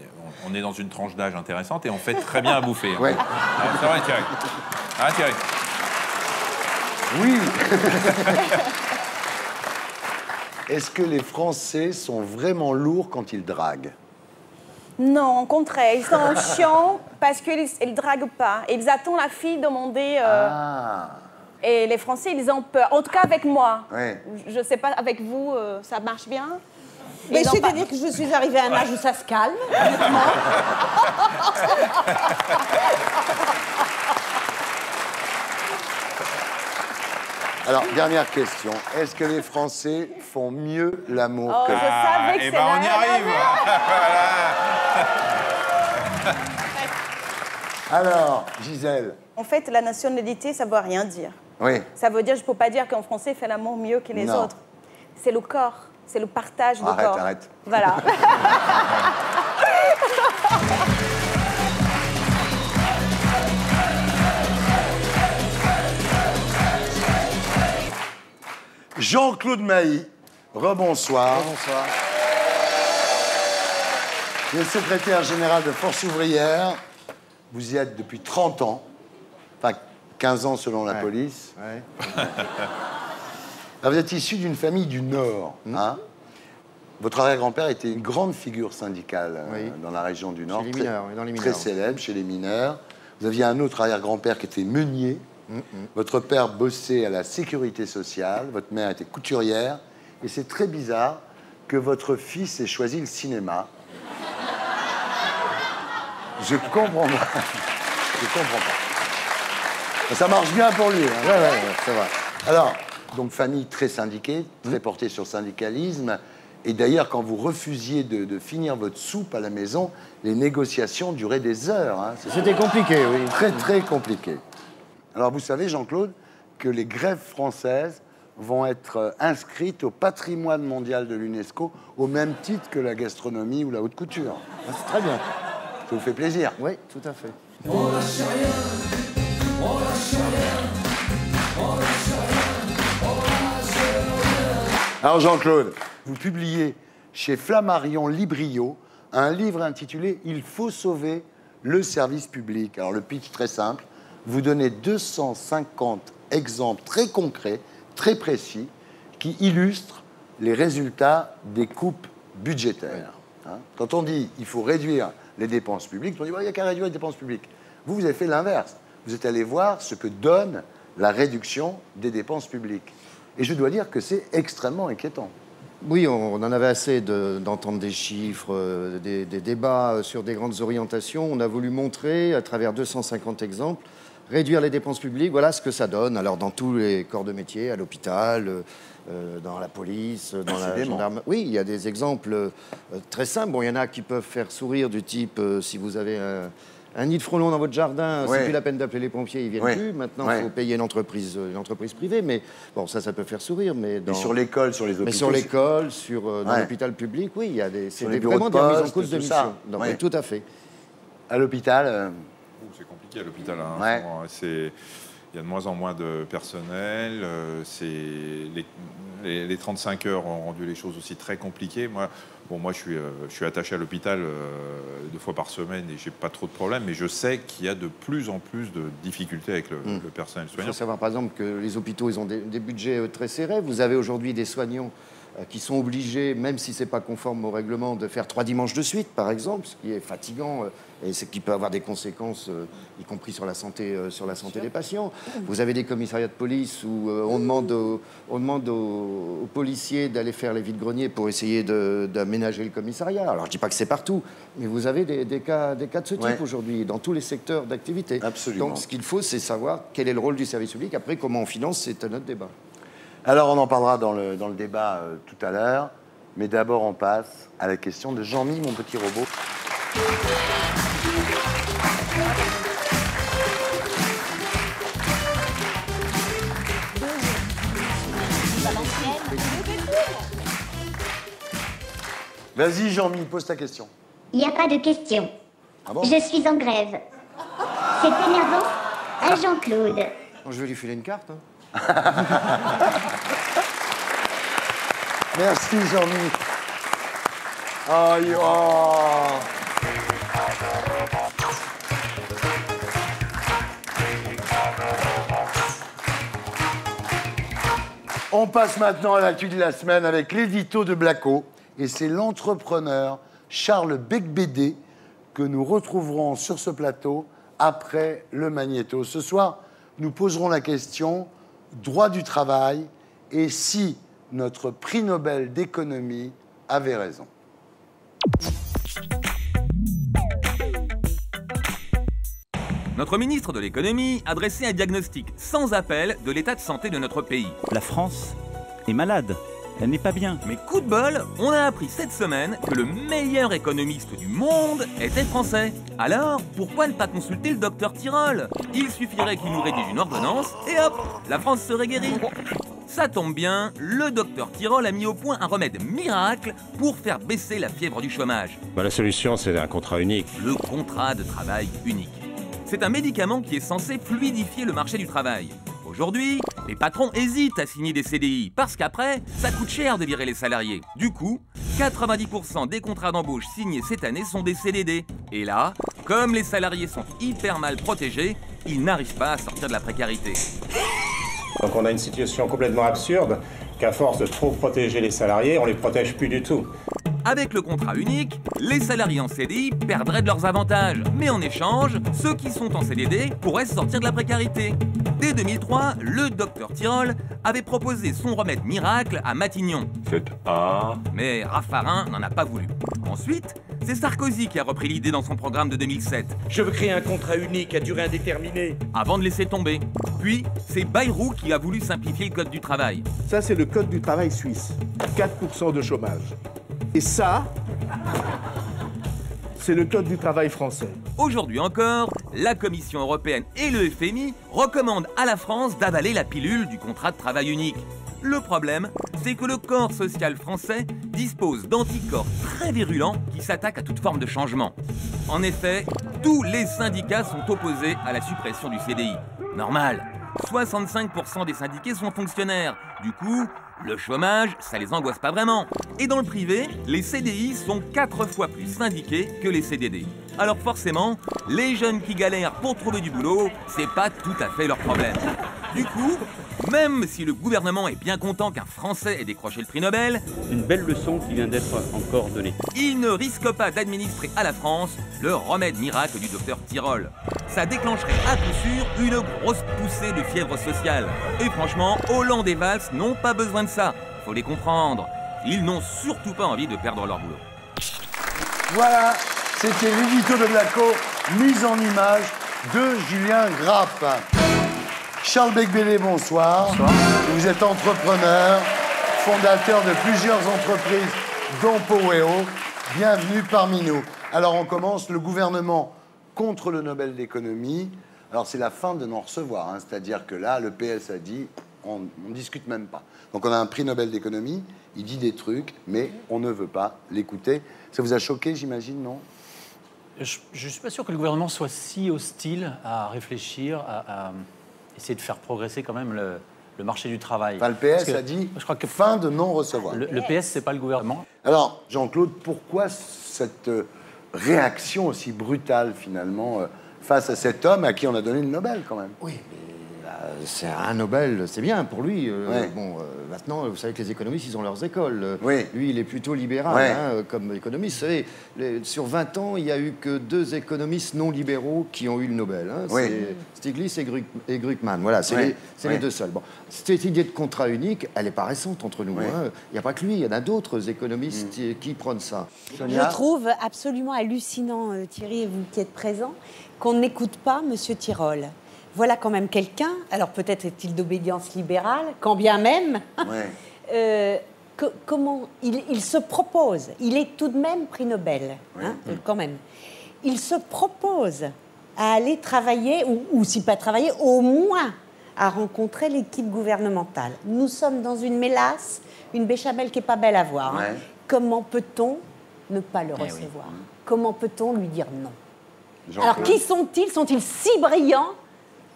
on est dans une tranche d'âge intéressante et on fait très bien à bouffer. Ouais. C'est vrai, Thierry. Ah, Thierry. Oui. Est-ce que les Français sont vraiment lourds quand ils draguent? Non, au contraire. Ils sont chiants parce qu'ils ne draguent pas. Ils attendent la fille demander... Et les Français, ils ont peur. En tout cas, avec moi. Ouais. Je ne sais pas, avec vous, ça marche bien? Mais c'est-à-dire que je suis arrivée à un âge où ça se calme, honnêtement. Alors, dernière question. Est-ce que les Français font mieux l'amour que... Je savais que Eh ben, on y arrive. Alors, Gisèle. En fait, la nationalité, ça ne veut rien dire. Oui. Ça veut dire, je ne peux pas dire qu'un Français fait l'amour mieux que les Non. autres. C'est le corps, c'est le partage du Arrête, corps. arrête. Voilà. Jean-Claude Mailly, rebonsoir. Bonsoir. Le secrétaire général de Force ouvrière. Vous y êtes depuis 30 ans. Enfin, 15 ans selon la police. Ouais. Alors, vous êtes issu d'une famille du Nord. Hein? Votre arrière-grand-père était une grande figure syndicale dans la région du Nord. Chez les mineurs, dans les mineurs. Très célèbre chez les mineurs. Vous aviez un autre arrière-grand-père qui était meunier. Votre père bossait à la sécurité sociale. Votre mère était couturière. Et c'est très bizarre que votre fils ait choisi le cinéma. Je comprends pas. Je comprends pas. Ça marche bien pour lui. Hein. Ouais, c'est vrai. Alors, donc famille très syndiquée, très portée sur le syndicalisme. Et d'ailleurs, quand vous refusiez de finir votre soupe à la maison, les négociations duraient des heures. Hein. C'était compliqué, oui. Très, très compliqué. Alors, vous savez, Jean-Claude, que les grèves françaises vont être inscrites au patrimoine mondial de l'UNESCO au même titre que la gastronomie ou la haute couture. Ah, c'est très bien. Ça vous fait plaisir? Oui, tout à fait. On lâche rien, on lâche rien, on lâche rien, on lâche rien. Alors Jean-Claude, vous publiez chez Flammarion Librio un livre intitulé « Il faut sauver le service public ». Alors le pitch très simple, vous donnez 250 exemples très concrets, très précis, qui illustrent les résultats des coupes budgétaires. Hein? Quand on dit « il faut réduire les dépenses publiques », on dit « il n'y a qu'à réduire les dépenses publiques ». Vous avez fait l'inverse. Vous êtes allé voir ce que donne la réduction des dépenses publiques. Et je dois dire que c'est extrêmement inquiétant. Oui, on en avait assez d'entendre des chiffres, des débats sur des grandes orientations. On a voulu montrer, à travers 250 exemples, réduire les dépenses publiques, voilà ce que ça donne. Alors, dans tous les corps de métier, à l'hôpital, dans la police, dans la gendarmerie. Oui, il y a des exemples très simples. Bon, il y en a qui peuvent faire sourire, du type, si vous avez un nid de frelons dans votre jardin, c'est plus la peine d'appeler les pompiers, ils viennent plus. Maintenant, il faut payer une entreprise privée. Mais bon, ça peut faire sourire. Mais sur l'école, sur les hôpitaux. Mais sur l'école, dans l'hôpital public, oui, il y a c'est vraiment des remises en cause de mission. Donc, tout à fait. À l'hôpital c'est compliqué à l'hôpital. Hein, il y a de moins en moins de personnel. Les 35 heures ont rendu les choses aussi très compliquées. Moi, je suis attaché à l'hôpital 2 fois par semaine et j'ai pas trop de problèmes, mais je sais qu'il y a de plus en plus de difficultés avec le personnel soignant. Il faut savoir, par exemple, que les hôpitaux, ils ont des budgets très serrés. Vous avez aujourd'hui des soignants qui sont obligés, même si ce n'est pas conforme au règlement, de faire 3 dimanches de suite, par exemple, ce qui est fatigant et ce qui peut avoir des conséquences, y compris sur la santé des patients. Vous avez des commissariats de police où on demande aux policiers d'aller faire les vides-greniers pour essayer d'aménager le commissariat. Alors, je ne dis pas que c'est partout, mais vous avez des cas de ce type aujourd'hui, dans tous les secteurs d'activité. Absolument. Donc, ce qu'il faut, c'est savoir quel est le rôle du service public. Après, comment on finance, c'est un autre débat. Alors, on en parlera dans le débat tout à l'heure. Mais d'abord, on passe à la question de Jean-Mi, mon petit robot. Vas-y, Jean-Mi, pose ta question. Il n'y a pas de question. Ah bon? Je suis en grève. C'est énervant, à Jean-Claude. Bon, je vais lui filer une carte. Merci, Jean-Mi. Oh. On passe maintenant à l'actu de la semaine avec l'édito de Blacko. Et c'est l'entrepreneur Charles Becbédé que nous retrouverons sur ce plateau après le magnéto. Ce soir, nous poserons la question droit du travail et si notre prix Nobel d'économie avait raison. Notre ministre de l'économie a dressé un diagnostic sans appel de l'état de santé de notre pays. La France est malade. Elle n'est pas bien. Mais coup de bol, on a appris cette semaine que le meilleur économiste du monde était français. Alors, pourquoi ne pas consulter le docteur Tirole? Il suffirait qu'il nous rédige une ordonnance et hop, la France serait guérie. Ça tombe bien, le docteur Tirole a mis au point un remède miracle pour faire baisser la fièvre du chômage. La solution, c'est un contrat unique. Le contrat de travail unique. C'est un médicament qui est censé fluidifier le marché du travail. Aujourd'hui, les patrons hésitent à signer des CDI parce qu'après, ça coûte cher de virer les salariés. Du coup, 90% des contrats d'embauche signés cette année sont des CDD. Et là, comme les salariés sont hyper mal protégés, ils n'arrivent pas à sortir de la précarité. Donc on a une situation complètement absurde qu'à force de trop protéger les salariés, on les protège plus du tout. Avec le contrat unique, les salariés en CDI perdraient de leurs avantages. Mais en échange, ceux qui sont en CDD pourraient sortir de la précarité. Dès 2003, le docteur Tirole avait proposé son remède miracle à Matignon. C'est A. Mais Raffarin n'en a pas voulu. Ensuite, C'est Sarkozy qui a repris l'idée dans son programme de 2007. Je veux créer un contrat unique à durée indéterminée. Avant de laisser tomber. Puis, c'est Bayrou qui a voulu simplifier le code du travail. Ça, c'est le code du travail suisse. 4% de chômage. Et ça, c'est le code du travail français. Aujourd'hui encore, la Commission européenne et le FMI recommandent à la France d'avaler la pilule du contrat de travail unique. Le problème, c'est que le corps social français dispose d'anticorps très virulents qui s'attaquent à toute forme de changement. En effet, tous les syndicats sont opposés à la suppression du CDI. Normal, 65% des syndiqués sont fonctionnaires. Du coup, le chômage, ça les angoisse pas vraiment. Et dans le privé, les CDI sont 4 fois plus syndiqués que les CDD. Alors forcément, les jeunes qui galèrent pour trouver du boulot, c'est pas tout à fait leur problème. Du coup, même si le gouvernement est bien content qu'un Français ait décroché le prix Nobel, Une belle leçon qui vient d'être encore donnée. il ne risque pas d'administrer à la France le remède miracle du docteur Tirole. Ça déclencherait à coup sûr une grosse poussée de fièvre sociale. Et franchement, Hollande et Valls n'ont pas besoin de ça. Faut les comprendre. Ils n'ont surtout pas envie de perdre leur boulot. Voilà, c'était l'édito de Blacko, mise en image de Julien Grappe. Charles Becbédé, bonsoir. Bonsoir. Vous êtes entrepreneur, fondateur de plusieurs entreprises, dont Poweo. Bienvenue parmi nous. Alors on commence, le gouvernement contre le Nobel d'économie. Alors c'est la fin de n'en recevoir, hein. C'est-à-dire que là, le PS a dit, on ne discute même pas. Donc on a un prix Nobel d'économie, il dit des trucs, mais on ne veut pas l'écouter. Ça vous a choqué, j'imagine, non? Je ne suis pas sûr que le gouvernement soit si hostile à réfléchir, à essayer de faire progresser quand même le marché du travail. Enfin, le PS a dit fin de non-recevoir. Le PS, c'est pas le gouvernement. Alors, Jean-Claude, pourquoi cette réaction aussi brutale, finalement, face à cet homme à qui on a donné le Nobel, quand même? Oui, c'est un Nobel, c'est bien pour lui. Ouais. Maintenant, vous savez que les économistes, ils ont leurs écoles. Oui. Lui, il est plutôt libéral hein, comme économiste. Vous savez, sur 20 ans, il n'y a eu que 2 économistes non libéraux qui ont eu le Nobel. Hein. Oui. C'est Stiglitz et Gluckman. Voilà, c'est les 2 seuls. Bon, cette idée de contrat unique, elle n'est pas récente entre nous. Hein. Il n'y a pas que lui, il y en a d'autres économistes qui prônent ça. Je trouve absolument hallucinant, Thierry, et vous qui êtes présent, qu'on n'écoute pas M. Tirole. Voilà quand même quelqu'un, alors peut-être est-il d'obédience libérale, quand bien même, comment il se propose, il est tout de même prix Nobel, hein, quand même. Il se propose à aller travailler, ou si pas travailler, au moins à rencontrer l'équipe gouvernementale. Nous sommes dans une mélasse, une béchamel qui n'est pas belle à voir. Hein. Comment peut-on ne pas le recevoir? Comment peut-on lui dire non? Alors qui sont-ils? Sont-ils si brillants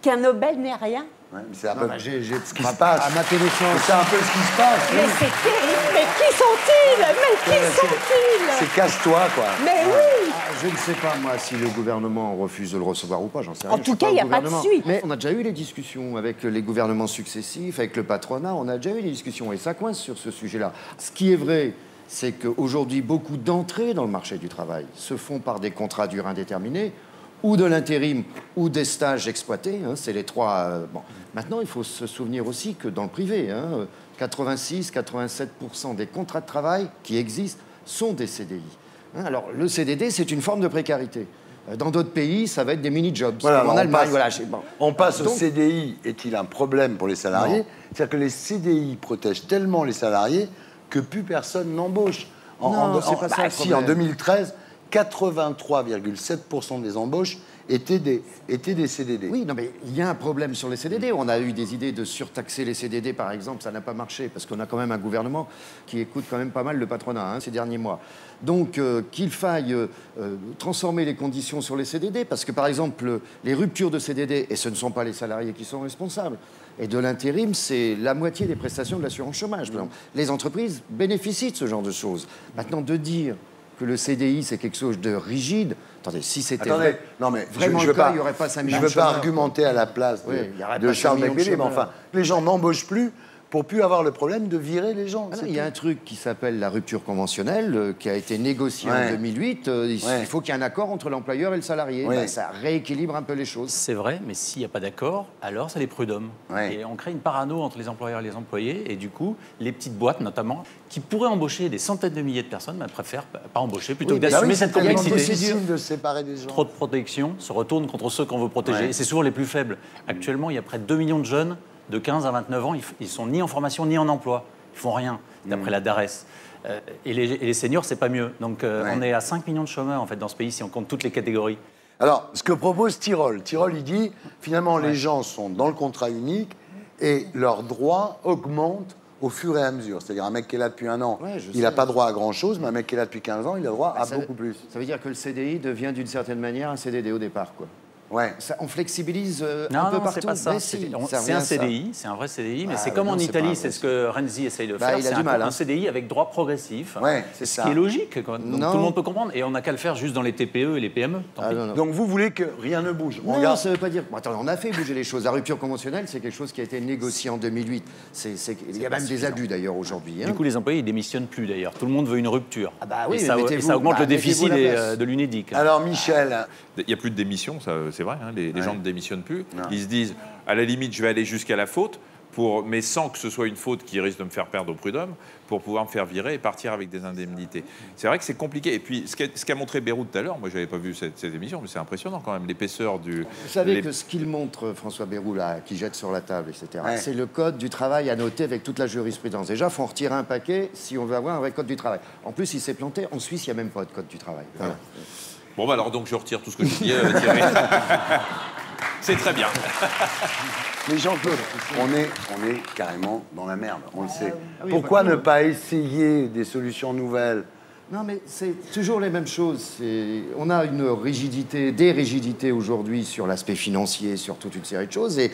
qu'un Nobel n'est rien? C'est un peu ce qui se passe. À ma connaissance, c'est un peu ce qui se passe. Mais c'est terrible. Mais qui sont-ils? Mais qui sont-ils? C'est casse-toi, quoi. Mais oui. Je ne sais pas, moi, si le gouvernement refuse de le recevoir ou pas, j'en sais rien. En tout cas, il n'y a pas de suite. Mais on a déjà eu les discussions avec les gouvernements successifs, avec le patronat, on a déjà eu des discussions, et ça coince sur ce sujet-là. Ce qui est vrai, c'est qu'aujourd'hui, beaucoup d'entrées dans le marché du travail se font par des contrats à durée indéterminée, ou de l'intérim, ou des stages exploités. Hein, c'est les 3... Bon. Maintenant, il faut se souvenir aussi que dans le privé, 86-87% des contrats de travail qui existent sont des CDI. Hein, alors, le CDD, c'est une forme de précarité. Dans d'autres pays, ça va être des mini-jobs. Voilà, en Allemagne, on passe au CDI. Est-il un problème pour les salariés? C'est-à-dire que les CDI protègent tellement les salariés que plus personne n'embauche. C'est pas ça le problème. En 2013... 83,7% des embauches étaient des CDD. Oui, non, mais il y a un problème sur les CDD. On a eu des idées de surtaxer les CDD, par exemple. Ça n'a pas marché, parce qu'on a quand même un gouvernement qui écoute quand même pas mal le patronat ces derniers mois. Donc, qu'il faille transformer les conditions sur les CDD, parce que, par exemple, les ruptures de CDD, et ce ne sont pas les salariés qui sont responsables, et de l'intérim, c'est la moitié des prestations de l'assurance chômage. Par exemple. Les entreprises bénéficient de ce genre de choses. Maintenant, de dire que le CDI, c'est quelque chose de rigide. Attendez, si c'était vrai, non mais vraiment je le cas, il n'y aurait pas 5 millions de Je ne veux pas chômeurs, argumenter à la place de Charles Becbédé, mais enfin, les gens n'embauchent plus pour plus avoir le problème de virer les gens. Ah non, il y a un truc qui s'appelle la rupture conventionnelle qui a été négociée en 2008. Il faut qu'il y ait un accord entre l'employeur et le salarié. Ouais. Ben, ça rééquilibre un peu les choses. C'est vrai, mais s'il n'y a pas d'accord, alors c'est les prud'hommes. Et on crée une parano entre les employeurs et les employés. Et du coup, les petites boîtes, notamment, qui pourraient embaucher des centaines de milliers de personnes, préfèrent pas embaucher plutôt que d'assumer cette complexité. C'est difficile de séparer des gens. Trop de protection se retourne contre ceux qu'on veut protéger. Et c'est souvent les plus faibles. Actuellement, il y a près de 2 millions de jeunes de 15 à 29 ans, ils sont ni en formation ni en emploi. Ils font rien, d'après la DARES. Et les seniors, c'est pas mieux. Donc on est à 5 millions de chômeurs en fait, dans ce pays si on compte toutes les catégories. Alors, ce que propose Tirole, il dit, finalement, les gens sont dans le contrat unique et leurs droits augmentent au fur et à mesure. C'est-à-dire, un mec qui est là depuis 1 an, il n'a pas droit à grand-chose, mais un mec qui est là depuis 15 ans, il a droit à beaucoup plus. Ça veut dire que le CDI devient d'une certaine manière un CDD au départ, quoi. Ça, on flexibilise un peu partout. C'est pas ça. C'est un CDI, c'est un vrai CDI, mais c'est comme en Italie, c'est ce que Renzi essaye de faire. C'est un CDI avec droit progressif, c'est ce qui est logique. Donc, tout le monde peut comprendre, et on n'a qu'à le faire juste dans les TPE et les PME. Donc vous voulez que rien ne bouge? Non, ça ne veut pas dire... Bon, attends, on a fait bouger les choses. La rupture conventionnelle, c'est quelque chose qui a été négocié en 2008. Il y a même des abus d'ailleurs aujourd'hui. Du coup, les employés, ils démissionnent plus d'ailleurs. Tout le monde veut une rupture. Oui, et ça augmente le déficit de l'UNEDIC. Alors Michel... Il n'y a plus de démission, c'est vrai, hein, les gens ne démissionnent plus. Ils se disent, à la limite, je vais aller jusqu'à la faute, mais sans que ce soit une faute qui risque de me faire perdre au prud'homme, pour pouvoir me faire virer et partir avec des indemnités. C'est vrai que c'est compliqué. Et puis, ce qu'a montré Beyrouth tout à l'heure, moi, je n'avais pas vu cette émission, mais c'est impressionnant quand même, l'épaisseur du... Vous savez que ce qu'il montre, François Bayrou, là, qui jette sur la table, etc., c'est le code du travail à noter avec toute la jurisprudence. Déjà, il faut en retirer un paquet si on veut avoir un vrai code du travail. En plus, il s'est planté. En Suisse, il n'y a même pas de code du travail. Voilà. Bon, alors donc, je retire tout ce que je dis, Thierry. C'est très bien. Mais Jean-Claude, on est carrément dans la merde, on le sait. Pourquoi ne pas essayer des solutions nouvelles? Non, mais c'est toujours les mêmes choses. On a une rigidité, des rigidités aujourd'hui sur l'aspect financier, sur toute une série de choses. Et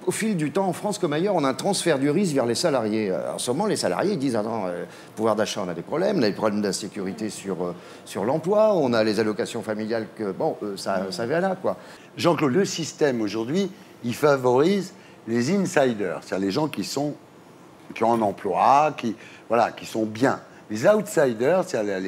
au fil du temps, en France comme ailleurs, on a un transfert du risque vers les salariés. En ce moment, les salariés ils disent attends, pouvoir d'achat, on a des problèmes, on a des problèmes d'insécurité sur l'emploi, on a les allocations familiales que, ça vient là, quoi. Jean-Claude, le système aujourd'hui, il favorise les insiders, c'est-à-dire les gens qui ont un emploi, qui sont bien. Les outsiders, c'est-à-dire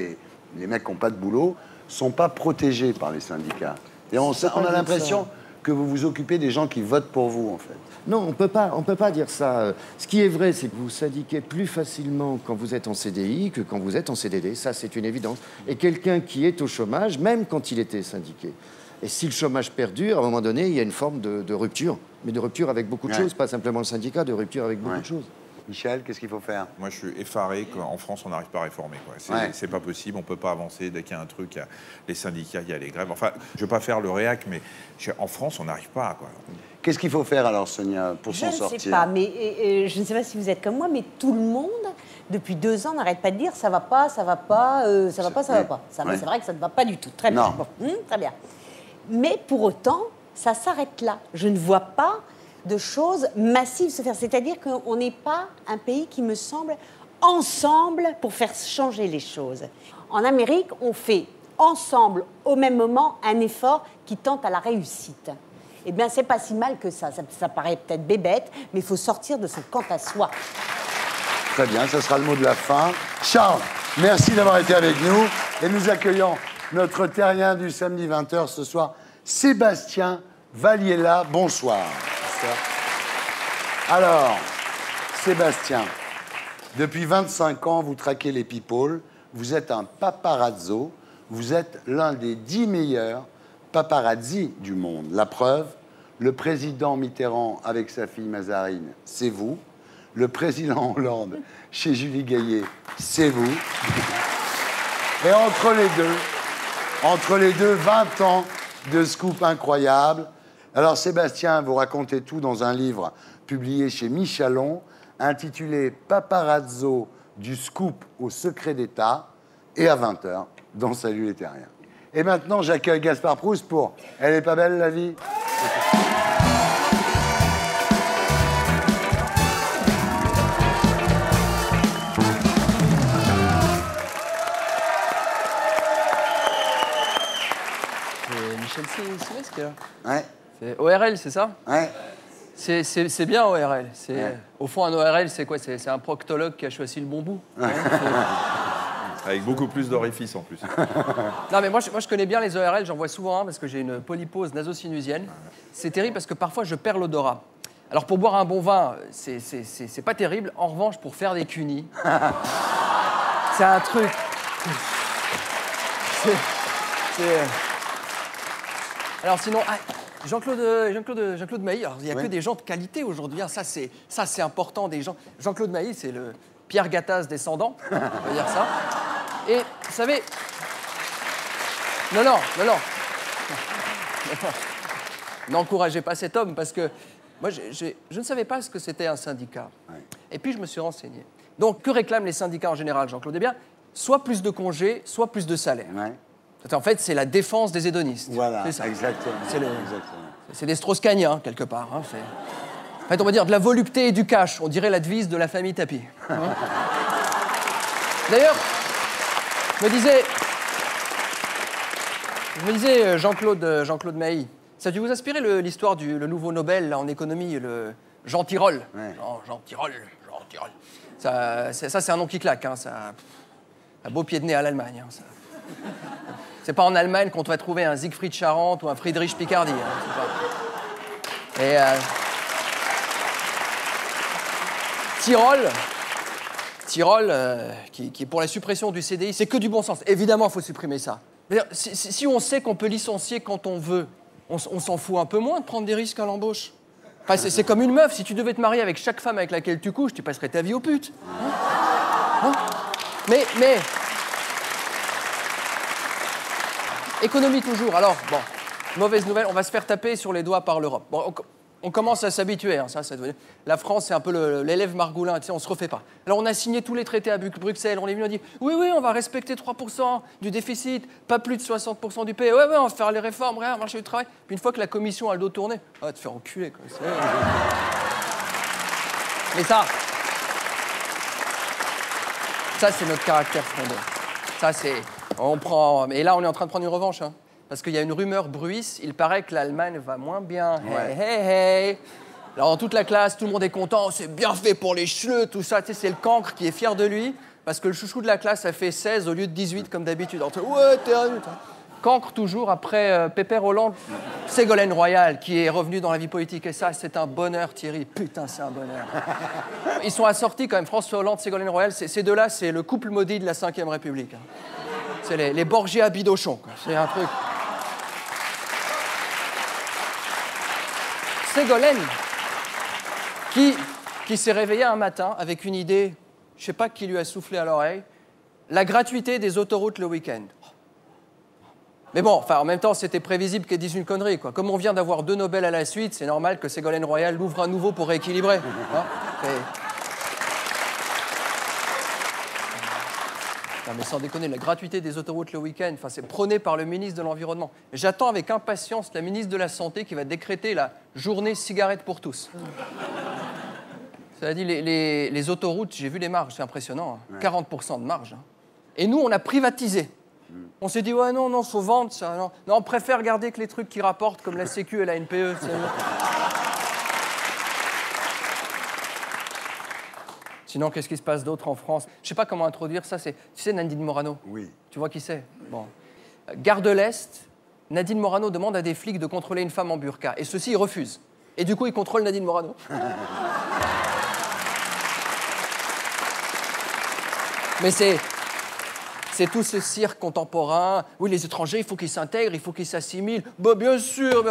les mecs qui n'ont pas de boulot, ne sont pas protégés par les syndicats. Et on a l'impression que vous vous occupez des gens qui votent pour vous, en fait. Non, on peut pas dire ça. Ce qui est vrai, c'est que vous syndiquez plus facilement quand vous êtes en CDI que quand vous êtes en CDD. Ça, c'est une évidence. Et quelqu'un qui est au chômage, même quand il était syndiqué. Et si le chômage perdure, à un moment donné, il y a une forme de rupture. Mais de rupture avec beaucoup de choses, pas simplement le syndicat, de rupture avec beaucoup de choses. Michel, qu'est-ce qu'il faut faire? Moi, je suis effaré qu'en France, on n'arrive pas à réformer. C'est pas possible, on ne peut pas avancer. Dès qu'il y a un truc, il y a les syndicats, il y a les grèves. Enfin, je ne veux pas faire le réac, mais en France, on n'arrive pas. Qu'est-ce qu'il faut faire alors, Sonia, pour s'en sortir? Je ne sais pas, mais je ne sais pas si vous êtes comme moi, mais tout le monde, depuis 2 ans, n'arrête pas de dire ça va pas, ça va pas, ça va pas, ça va pas. C'est vrai que ça ne va pas du tout. Très bien. Très bien. Mais pour autant, ça s'arrête là. Je ne vois pas de choses massives se faire. C'est-à-dire qu'on n'est pas un pays qui me semble ensemble pour faire changer les choses. En Amérique, on fait ensemble, au même moment, un effort qui tente à la réussite. Eh bien, c'est pas si mal que ça. Ça paraît peut-être bébête, mais il faut sortir de son quant à soi. Très bien, ça sera le mot de la fin. Charles, merci d'avoir été avec nous. Et nous accueillons notre terrien du samedi 20h ce soir, Sébastien Valliella. Bonsoir. Alors, Sébastien, depuis 25 ans, vous traquez les people, vous êtes un paparazzo, vous êtes l'un des 10 meilleurs paparazzi du monde. La preuve, le président Mitterrand avec sa fille Mazarine, c'est vous. Le président Hollande chez Julie Gaillet, c'est vous. Et entre les deux, 20 ans de scoop incroyable. Alors Sébastien, vous racontez tout dans un livre publié chez Michalon, intitulé Paparazzo du scoop au secret d'État, et à 20h, dans Salut les terriens. Et maintenant, j'accueille Gaspard Proust pour Elle est pas belle la vie? C'est Michel Sileski, là? Ouais. C'est ORL, c'est ça? Ouais. C'est bien ORL. Au fond, un ORL, c'est quoi? C'est un proctologue qui a choisi le bon bout. Avec beaucoup plus d'orifices en plus. Non, mais moi, je connais bien les ORL, j'en vois souvent un parce que j'ai une polypose nasosinusienne. C'est terrible parce que parfois, je perds l'odorat. Alors, pour boire un bon vin, c'est pas terrible. En revanche, pour faire des cunis, c'est un truc... Alors, sinon... Jean-Claude Mailly, alors il n'y a que des gens de qualité aujourd'hui, hein. Ça c'est important, des gens. Jean-Claude Mailly, c'est le Pierre Gattaz descendant, on va dire ça. Et vous savez, non. N'encouragez pas cet homme parce que moi je ne savais pas ce que c'était un syndicat. Et puis je me suis renseigné. Donc que réclament les syndicats en général, Jean-Claude? Eh bien, soit plus de congés, soit plus de salaire. En fait, c'est la défense des hédonistes. Voilà, c'est ça. exactement. C'est des Strauss-Kahniens, quelque part. Hein. En fait, on va dire de la volupté et du cash. On dirait la devise de la famille Tapie. D'ailleurs, je me disais Jean-Claude Mailly, ça a dû vous inspirer l'histoire le nouveau Nobel là, en économie, le Jean Tirole. Jean Tirole. Ça c'est un nom qui claque. Hein. Ça, un beau pied de nez à l'Allemagne. Hein, ça. C'est pas en Allemagne qu'on va trouver un Siegfried Charente ou un Friedrich Picardie. Hein, et Tirole, qui est pour la suppression du CDI, c'est que du bon sens. Évidemment, il faut supprimer ça. Si on sait qu'on peut licencier quand on veut, on s'en fout un peu moins de prendre des risques à l'embauche. Enfin, c'est comme une meuf. Si tu devais te marier avec chaque femme avec laquelle tu couches, tu passerais ta vie aux putes. Hein? Mais... Économie toujours. Alors, bon, mauvaise nouvelle, on va se faire taper sur les doigts par l'Europe. Bon, on commence à s'habituer. Hein, la France, c'est un peu l'élève margoulin, tu sais, on se refait pas. Alors, on a signé tous les traités à Bruxelles. On est venu, on a dit, oui, on va respecter 3% du déficit, pas plus de 60% du PIB. Ouais, on va faire les réformes, rien, marché du travail. Puis une fois que la commission a le dos tourné, on va te faire enculer, quoi. Mais ça, c'est notre caractère frondeur. Ça, c'est... Et là, on est en train de prendre une revanche, hein, parce qu'il y a une rumeur bruisse. Il paraît que l'Allemagne va moins bien. Hey. Alors, dans toute la classe, tout le monde est content. C'est bien fait pour les chleux, tout ça. Tu sais, c'est le cancre qui est fier de lui, parce que le chouchou de la classe a fait 16 au lieu de 18 comme d'habitude. Ouais, t'es un... Cancre toujours après Pépère Hollande, Ségolène Royal qui est revenu dans la vie politique. Et ça, c'est un bonheur, Thierry. Putain, c'est un bonheur. Ils sont assortis quand même, François Hollande, Ségolène Royal. Ces deux-là, c'est le couple maudit de la Ve République. Hein. C'est les Borgia Bidochon. C'est un truc. Ségolène, qui s'est réveillée un matin avec une idée, je ne sais pas qui lui a soufflé à l'oreille, la gratuité des autoroutes le week-end. Mais bon, enfin, en même temps, c'était prévisible qu'elle dise une connerie, quoi. Comme on vient d'avoir 2 Nobel à la suite, c'est normal que Ségolène Royal l'ouvre à nouveau pour rééquilibrer. Hein. Non, mais sans déconner, la gratuité des autoroutes le week-end, enfin, c'est prôné par le ministre de l'Environnement. J'attends avec impatience la ministre de la Santé qui va décréter la journée cigarette pour tous. Ça a dit, les autoroutes, j'ai vu les marges, c'est impressionnant. Hein. 40% de marge. Hein. Et nous, on a privatisé. On s'est dit, ouais, non, faut vendre ça. Non, on préfère garder que les trucs qui rapportent, comme la Sécu et la NPE. Sinon, qu'est-ce qui se passe d'autre en France? Je sais pas comment introduire ça. Tu sais Nadine Morano? Oui. Tu vois qui c'est? Bon. Gare de l'Est, Nadine Morano demande à des flics de contrôler une femme en burqa. Et ceux-ci, ils refusent. Et du coup, ils contrôlent Nadine Morano. Mais c'est tout ce cirque contemporain. Oui, les étrangers, il faut qu'ils s'intègrent, il faut qu'ils s'assimilent. Bah, bien sûr,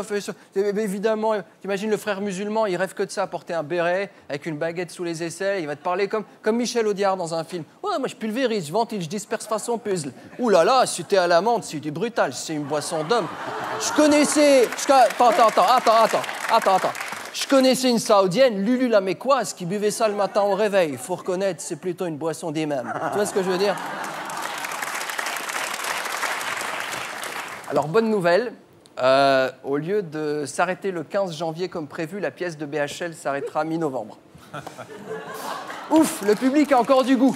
évidemment. T'imagines le frère musulman, il rêve que de ça, porter un béret avec une baguette sous les aisselles. Il va te parler comme Michel Audiard dans un film. Ouais, moi je pulvérise, je ventile, je disperse façon puzzle. Ouh là là, si t'es à l'amande, c'est du brutal, c'est une boisson d'homme. Je connaissais... Attends. Je connaissais une Saoudienne, Lulu la Mécoise, qui buvait ça le matin au réveil. Il faut reconnaître, c'est plutôt une boisson d'imam. Tu vois ce que je veux dire? Alors, bonne nouvelle, au lieu de s'arrêter le 15 janvier comme prévu, la pièce de BHL s'arrêtera mi-novembre. Ouf, le public a encore du goût.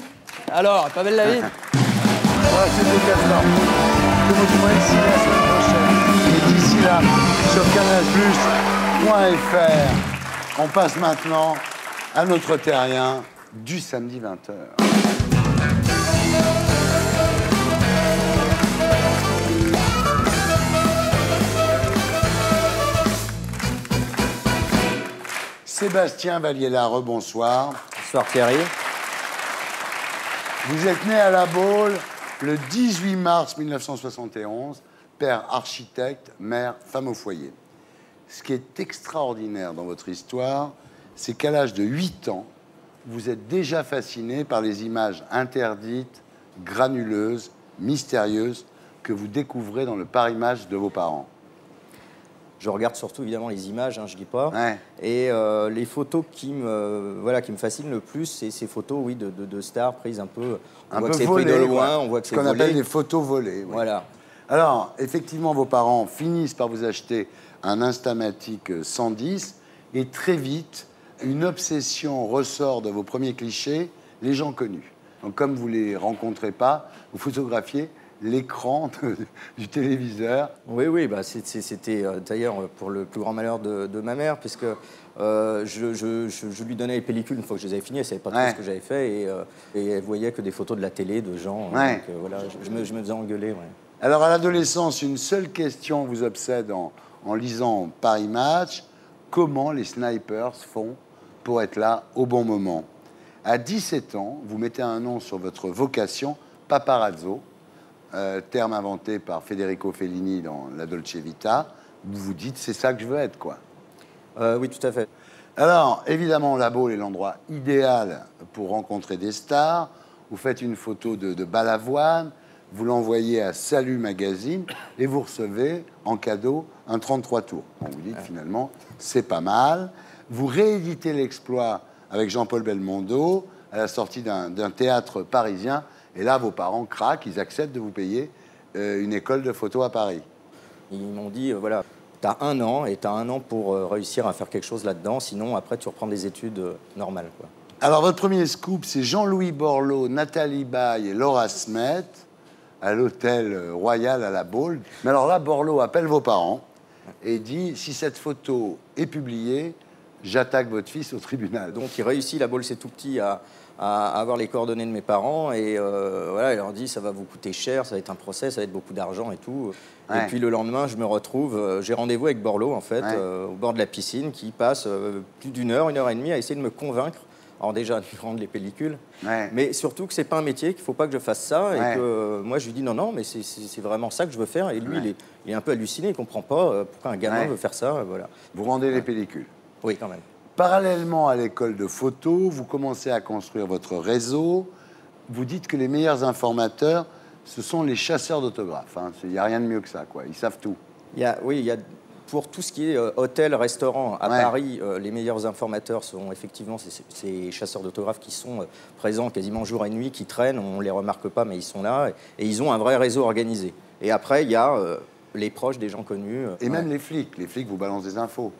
Alors, pas belle la vie? C'était Gaspard. Le mot du mois ici la semaine prochaine. Et d'ici là, sur canalplus.fr. On passe maintenant à notre terrien du samedi 20h. Sébastien Valliella, rebonsoir. Bonsoir Thierry. Vous êtes né à La Baule le 18 mars 1971, père architecte, mère femme au foyer. Ce qui est extraordinaire dans votre histoire, c'est qu'à l'âge de 8 ans, vous êtes déjà fasciné par les images interdites, granuleuses, mystérieuses que vous découvrez dans le Paris-Match de vos parents. Je regarde surtout évidemment les images, hein, je dis pas. Ouais. Et les photos qui me fascinent le plus, c'est ces photos, oui, de stars prises un peu. On voit que c'est pris de loin, on voit que c'est volé. Ce qu'on appelle des photos volées. Oui. Voilà. Alors, effectivement, vos parents finissent par vous acheter un Instamatic 110 et très vite, une obsession ressort de vos premiers clichés, les gens connus. Donc, comme vous ne les rencontrez pas, vous photographiez l'écran du téléviseur. Oui, bah, c'était d'ailleurs pour le plus grand malheur de ma mère, puisque je lui donnais les pellicules une fois que je les avais finies, elle ne savait pas trop ce que j'avais fait, et elle voyait que des photos de la télé, de gens. Ouais. Donc voilà, je me faisais engueuler. Ouais. Alors, à l'adolescence, une seule question vous obsède en lisant Paris Match. Comment les snipers font pour être là au bon moment? À 17 ans, vous mettez un nom sur votre vocation, paparazzo, terme inventé par Federico Fellini dans La Dolce Vita. Vous vous dites, c'est ça que je veux être, quoi. Oui, tout à fait. Alors, évidemment, La Baule est l'endroit idéal pour rencontrer des stars. Vous faites une photo de Balavoine, vous l'envoyez à Salut Magazine et vous recevez en cadeau un 33 tours. Bon, vous dites, finalement, c'est pas mal. Vous rééditez l'exploit avec Jean-Paul Belmondo à la sortie d'un théâtre parisien. Et là, vos parents craquent, ils acceptent de vous payer une école de photo à Paris. Ils m'ont dit, voilà, t'as 1 an, et t'as 1 an pour réussir à faire quelque chose là-dedans, sinon après tu reprends des études normales, quoi. Alors, votre premier scoop, c'est Jean-Louis Borloo, Nathalie Baye et Laura Smet à l'hôtel Royal à La Baule. Mais alors là, Borloo appelle vos parents et dit, si cette photo est publiée, j'attaque votre fils au tribunal. Donc il réussit, La Baule c'est tout petit, à avoir les coordonnées de mes parents, et voilà, il leur dit, ça va vous coûter cher, ça va être un procès, ça va être beaucoup d'argent et tout. Ouais. Et puis le lendemain, je me retrouve, j'ai rendez-vous avec Borloo, en fait, au bord de la piscine, qui passe plus d'1 heure, 1 heure et demie à essayer de me convaincre. Alors déjà, de lui rendre les pellicules, mais surtout que c'est pas un métier, qu'il faut pas que je fasse ça, et que moi je lui dis non, mais c'est vraiment ça que je veux faire, et lui il est un peu halluciné, il comprend pas pourquoi un gamin veut faire ça, voilà. Vous rendez les pellicules? Oui, quand même. Parallèlement à l'école de photo, vous commencez à construire votre réseau. Vous dites que les meilleurs informateurs, ce sont les chasseurs d'autographes. Il n'y a rien de mieux que ça, quoi. Ils savent tout. Il y a pour tout ce qui est hôtel, restaurant à Paris, les meilleurs informateurs sont effectivement ces chasseurs d'autographes qui sont présents quasiment jour et nuit, qui traînent, on ne les remarque pas, mais ils sont là, et ils ont un vrai réseau organisé. Et après, il y a les proches des gens connus. Et même les flics vous balancent des infos.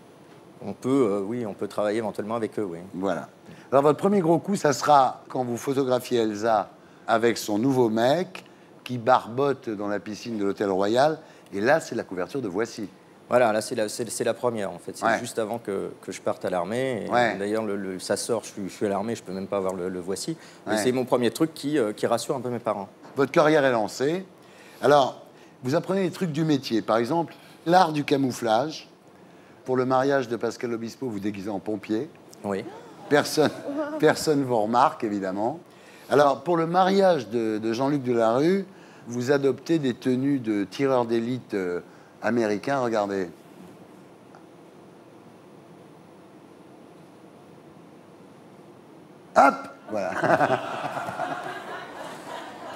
On peut, oui, on peut travailler éventuellement avec eux, oui. Voilà. Alors, votre premier gros coup, ça sera quand vous photographiez Elsa avec son nouveau mec qui barbote dans la piscine de l'Hôtel Royal. Et là, c'est la couverture de Voici. Voilà, là, c'est la première, en fait. C'est juste avant que je parte à l'armée. D'ailleurs, ça sort, je suis à l'armée, je peux même pas avoir le Voici. Mais c'est mon premier truc qui rassure un peu mes parents. Votre carrière est lancée. Alors, vous apprenez les trucs du métier. Par exemple, l'art du camouflage. Pour le mariage de Pascal Obispo, vous déguisez en pompier. Oui. Personne vous remarque, évidemment. Alors, pour le mariage de Jean-Luc Delarue, vous adoptez des tenues de tireurs d'élite américains. Regardez. Hop, voilà.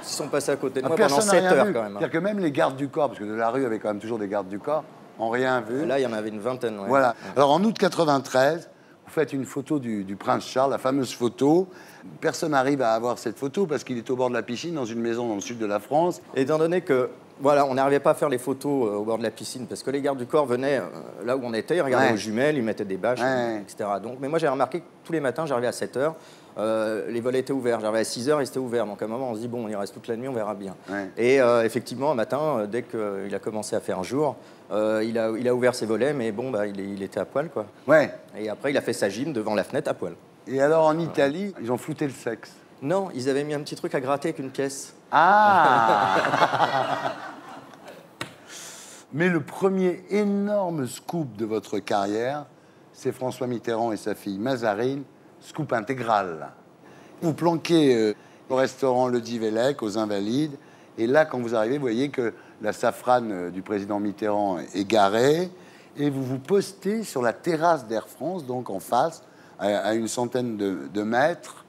Ils sont passés à côté de moi pendant 7 heures, quand même. C'est-à-dire que même les gardes du corps, parce que Delarue avait quand même toujours des gardes du corps, n'ont rien vu. Là, il y en avait une vingtaine. Ouais. Voilà. Alors, en août 93, vous faites une photo du prince Charles, la fameuse photo. Personne n'arrive à avoir cette photo parce qu'il est au bord de la piscine, dans une maison dans le sud de la France. Étant donné que Voilà, on n'arrivait pas à faire les photos au bord de la piscine parce que les gardes du corps venaient là où on était, ils regardaient aux jumelles, ils mettaient des bâches, etc. Donc, mais moi, j'ai remarqué que tous les matins, j'arrivais à 7 h, les volets étaient ouverts. J'arrivais à 6 h, ils étaient ouverts. Donc, à un moment, on se dit, bon, il reste toute la nuit, on verra bien. Et effectivement, un matin, dès qu'il a commencé à faire jour, il a ouvert ses volets, mais bon, bah, il était à poil, quoi. Et après, il a fait sa gym devant la fenêtre à poil. Et alors, en Italie, ils ont flouté le sexe? Non, ils avaient mis un petit truc à gratter avec une pièce. Ah Mais le premier énorme scoop de votre carrière, c'est François Mitterrand et sa fille Mazarine, scoop intégral. Vous planquez au restaurant Le Divellec, aux Invalides, et là, quand vous arrivez, vous voyez que la safrane du président Mitterrand est garée, et vous vous postez sur la terrasse d'Air France, donc en face, à une centaine de mètres.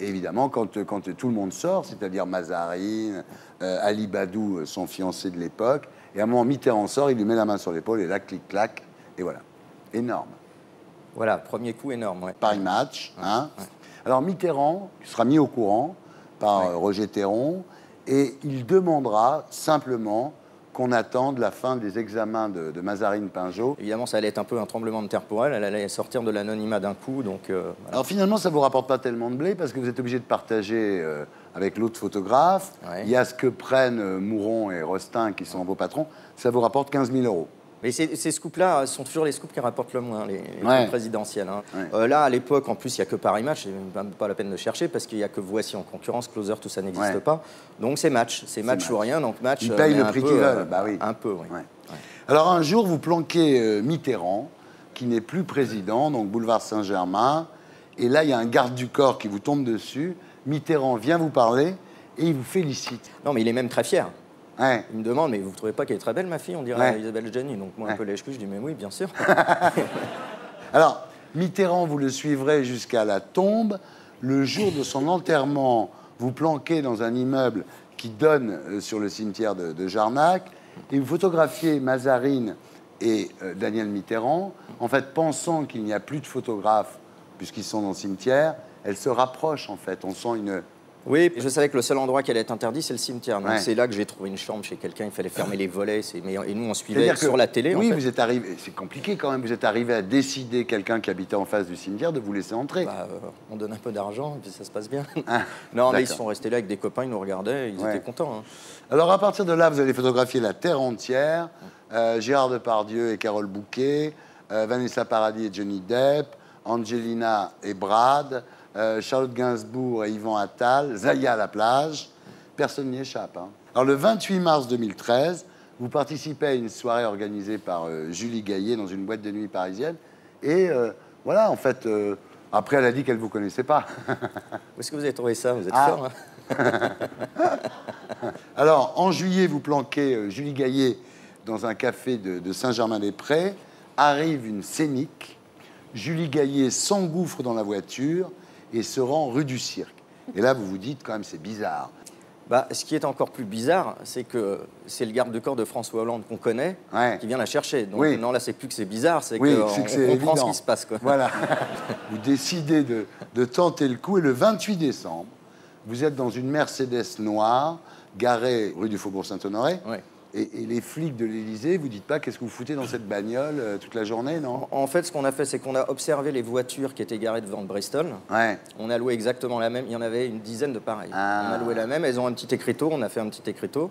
Et évidemment, quand tout le monde sort, c'est-à-dire Mazarine, Ali Badou, son fiancé de l'époque, et à un moment, Mitterrand sort, il lui met la main sur l'épaule, et là, clic-clac, et voilà. Énorme. Voilà, premier coup énorme, ouais. Paris Match, hein. Alors, Mitterrand sera mis au courant par Roger Théron, et il demandera simplement qu'on attende la fin des examens de Mazarine Pinjot. Évidemment, ça allait être un peu un tremblement de terre pour elle. Elle allait sortir de l'anonymat d'un coup, donc... voilà. Alors finalement, ça ne vous rapporte pas tellement de blé, parce que vous êtes obligé de partager avec l'autre photographe. Il y a ce que prennent Mouron et Rostin, qui sont vos patrons. Ça vous rapporte 15 000 €. Mais ces scoops-là sont toujours les scoops qui rapportent le moins, les trucs présidentiels. Hein. Là, à l'époque, en plus, il n'y a que Paris Match, c'est même pas la peine de chercher, parce qu'il n'y a que Voici en concurrence, Closer, tout ça n'existe pas. Donc c'est Match. C'est match ou rien, donc Match... Ils payent le prix qu'ils veulent, bah oui. Un peu, oui. Alors un jour, vous planquez Mitterrand, qui n'est plus président, donc boulevard Saint-Germain, et là, il y a un garde du corps qui vous tombe dessus. Mitterrand vient vous parler, et il vous félicite. Non, mais il est même très fier. Il me demande, mais vous ne trouvez pas qu'elle est très belle, ma fille? On dirait Isabelle Gianni. Donc moi, un peu lèche-cul, je dis, mais oui, bien sûr. Alors, Mitterrand, vous le suivrez jusqu'à la tombe. Le jour de son enterrement, vous planquez dans un immeuble qui donne sur le cimetière de Jarnac, et vous photographiez Mazarine et Daniel Mitterrand. En fait, pensant qu'il n'y a plus de photographes, puisqu'ils sont dans le cimetière, elles se rapprochent, en fait. On sent une... Oui, je savais que le seul endroit qui allait être interdit, c'est le cimetière. Donc c'est là que j'ai trouvé une chambre chez quelqu'un, il fallait fermer les volets. Et nous, on suivait sur la télé. Oui, en fait. Vous êtes arrivé, c'est compliqué quand même, vous êtes arrivé à décider, quelqu'un qui habitait en face du cimetière, de vous laisser entrer. On donne un peu d'argent, et puis ça se passe bien. Non, mais ils sont restés là avec des copains, ils nous regardaient, ils étaient contents. Hein. Alors à partir de là, vous allez photographier la terre entière, Gérard Depardieu et Carole Bouquet, Vanessa Paradis et Johnny Depp, Angelina et Brad, Charlotte Gainsbourg et Yvan Attal, Zaya à la plage, personne n'y échappe. Hein. Alors le 28 mars 2013, vous participez à une soirée organisée par Julie Gaillet dans une boîte de nuit parisienne, et voilà, en fait, après elle a dit qu'elle ne vous connaissait pas. Où est-ce que vous avez trouvé ça? Vous êtes fort, hein. Alors, en juillet, vous planquez Julie Gaillet dans un café de Saint-Germain-des-Prés, arrive une scénique, Julie Gaillet s'engouffre dans la voiture et se rend rue du Cirque. Et là, vous vous dites, quand même, c'est bizarre. Ce qui est encore plus bizarre, c'est que c'est le garde du corps de François Hollande qu'on connaît qui vient la chercher. Donc non, là, c'est plus que c'est bizarre, c'est qu'on comprend ce qui se passe. Quoi. Voilà. Vous décidez de tenter le coup, et le 28 décembre, vous êtes dans une Mercedes noire, garée rue du Faubourg Saint-Honoré. Et les flics de l'Élysée, vous dites pas qu'est-ce que vous foutez dans cette bagnole toute la journée, non? En fait, ce qu'on a fait, c'est qu'on a observé les voitures qui étaient garées devant le Bristol. On a loué exactement la même. Il y en avait une dizaine de pareilles. On a loué la même. Elles ont un petit écriteau. On a fait un petit écriteau.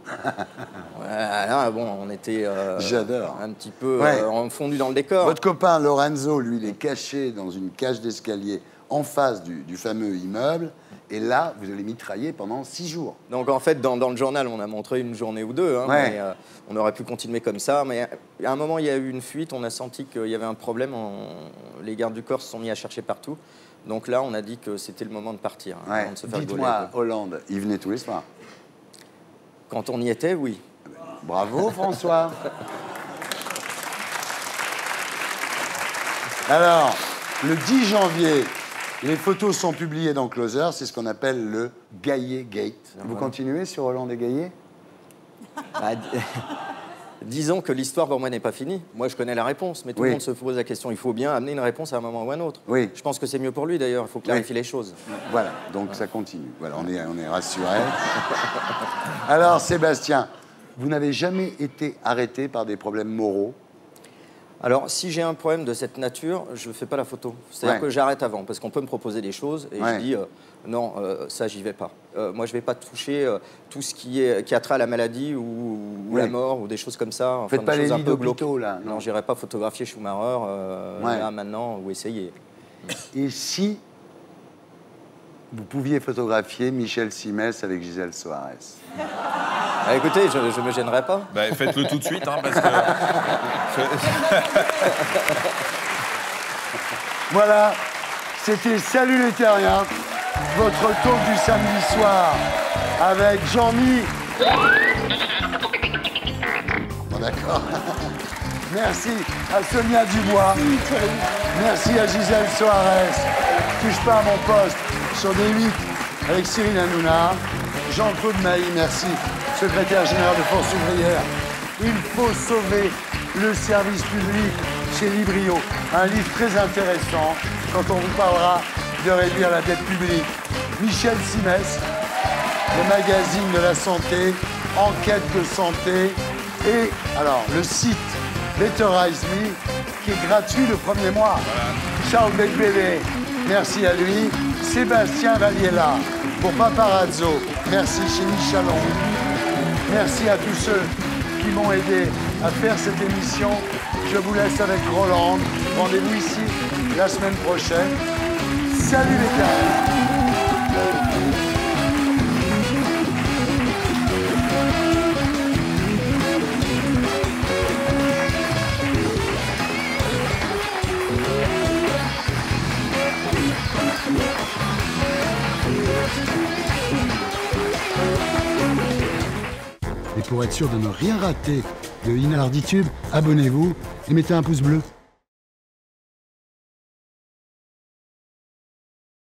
Voilà, bon, on était J'adore. Un petit peu fondu dans le décor. Votre copain Lorenzo, lui, il est caché dans une cage d'escalier en face du fameux immeuble. Et là, vous allez mitrailler pendant 6 jours. Donc, en fait, dans le journal, on a montré une journée ou deux. Hein, mais, on aurait pu continuer comme ça. Mais à un moment, il y a eu une fuite. On a senti qu'il y avait un problème. Les gardes du corps se sont mis à chercher partout. Donc là, on a dit que c'était le moment de partir. Hein, de se faire Dites-moi, Hollande, il venait tous les soirs? Quand on y était, oui. Bravo, François. Alors, le 10 janvier... Les photos sont publiées dans Closer, c'est ce qu'on appelle le Gaillet Gate. Vous continuez sur Hollande et Gaillet? Disons que l'histoire pour moi n'est pas finie. Moi, je connais la réponse, mais tout le monde se pose la question. Il faut bien amener une réponse à un moment ou à un autre. Oui. Je pense que c'est mieux pour lui, d'ailleurs. Il faut clarifier les choses. Voilà, donc ça continue. Voilà, on est rassurés. Alors, Sébastien, vous n'avez jamais été arrêté par des problèmes moraux? Alors, si j'ai un problème de cette nature, je ne fais pas la photo. C'est-à-dire que j'arrête avant, parce qu'on peut me proposer des choses et je dis non, ça, j'y vais pas. Moi, je ne vais pas toucher tout ce qui a trait à la maladie ou la mort ou des choses comme ça. Faites pas les lits d'hôpitaux, là. Non, je n'irai pas photographier Schumacher là, maintenant, ou essayer. Et si vous pouviez photographier Michel Simès avec Gisèle Soares? Ah, écoutez, je ne me gênerai pas. Bah, faites-le tout de suite, hein, parce que... Voilà, c'était Salut les Terriens, votre talk du samedi soir avec Jean-Mi. Bon, d'accord. Merci à Sonia Dubois. Merci à Gisèle Soares. Touche pas à mon poste sur D8 avec Cyril Hanouna. Jean-Claude Mailly, merci. Secrétaire général de Force ouvrière. Il faut sauver le service public chez Librio. Un livre très intéressant quand on vous parlera de réduire la dette publique. Michel Simès, le magazine de la santé, enquête de santé. Et alors, le site Betterize Me, qui est gratuit le premier mois. Charles Becbédé, merci à lui. Sébastien Valliella pour Paparazzo, merci chez Michalon. Merci à tous ceux qui m'ont aidé à faire cette émission. Je vous laisse avec Roland. Rendez-vous ici la semaine prochaine. Salut les gars! Et pour être sûr de ne rien rater de Inarditube, abonnez-vous et mettez un pouce bleu.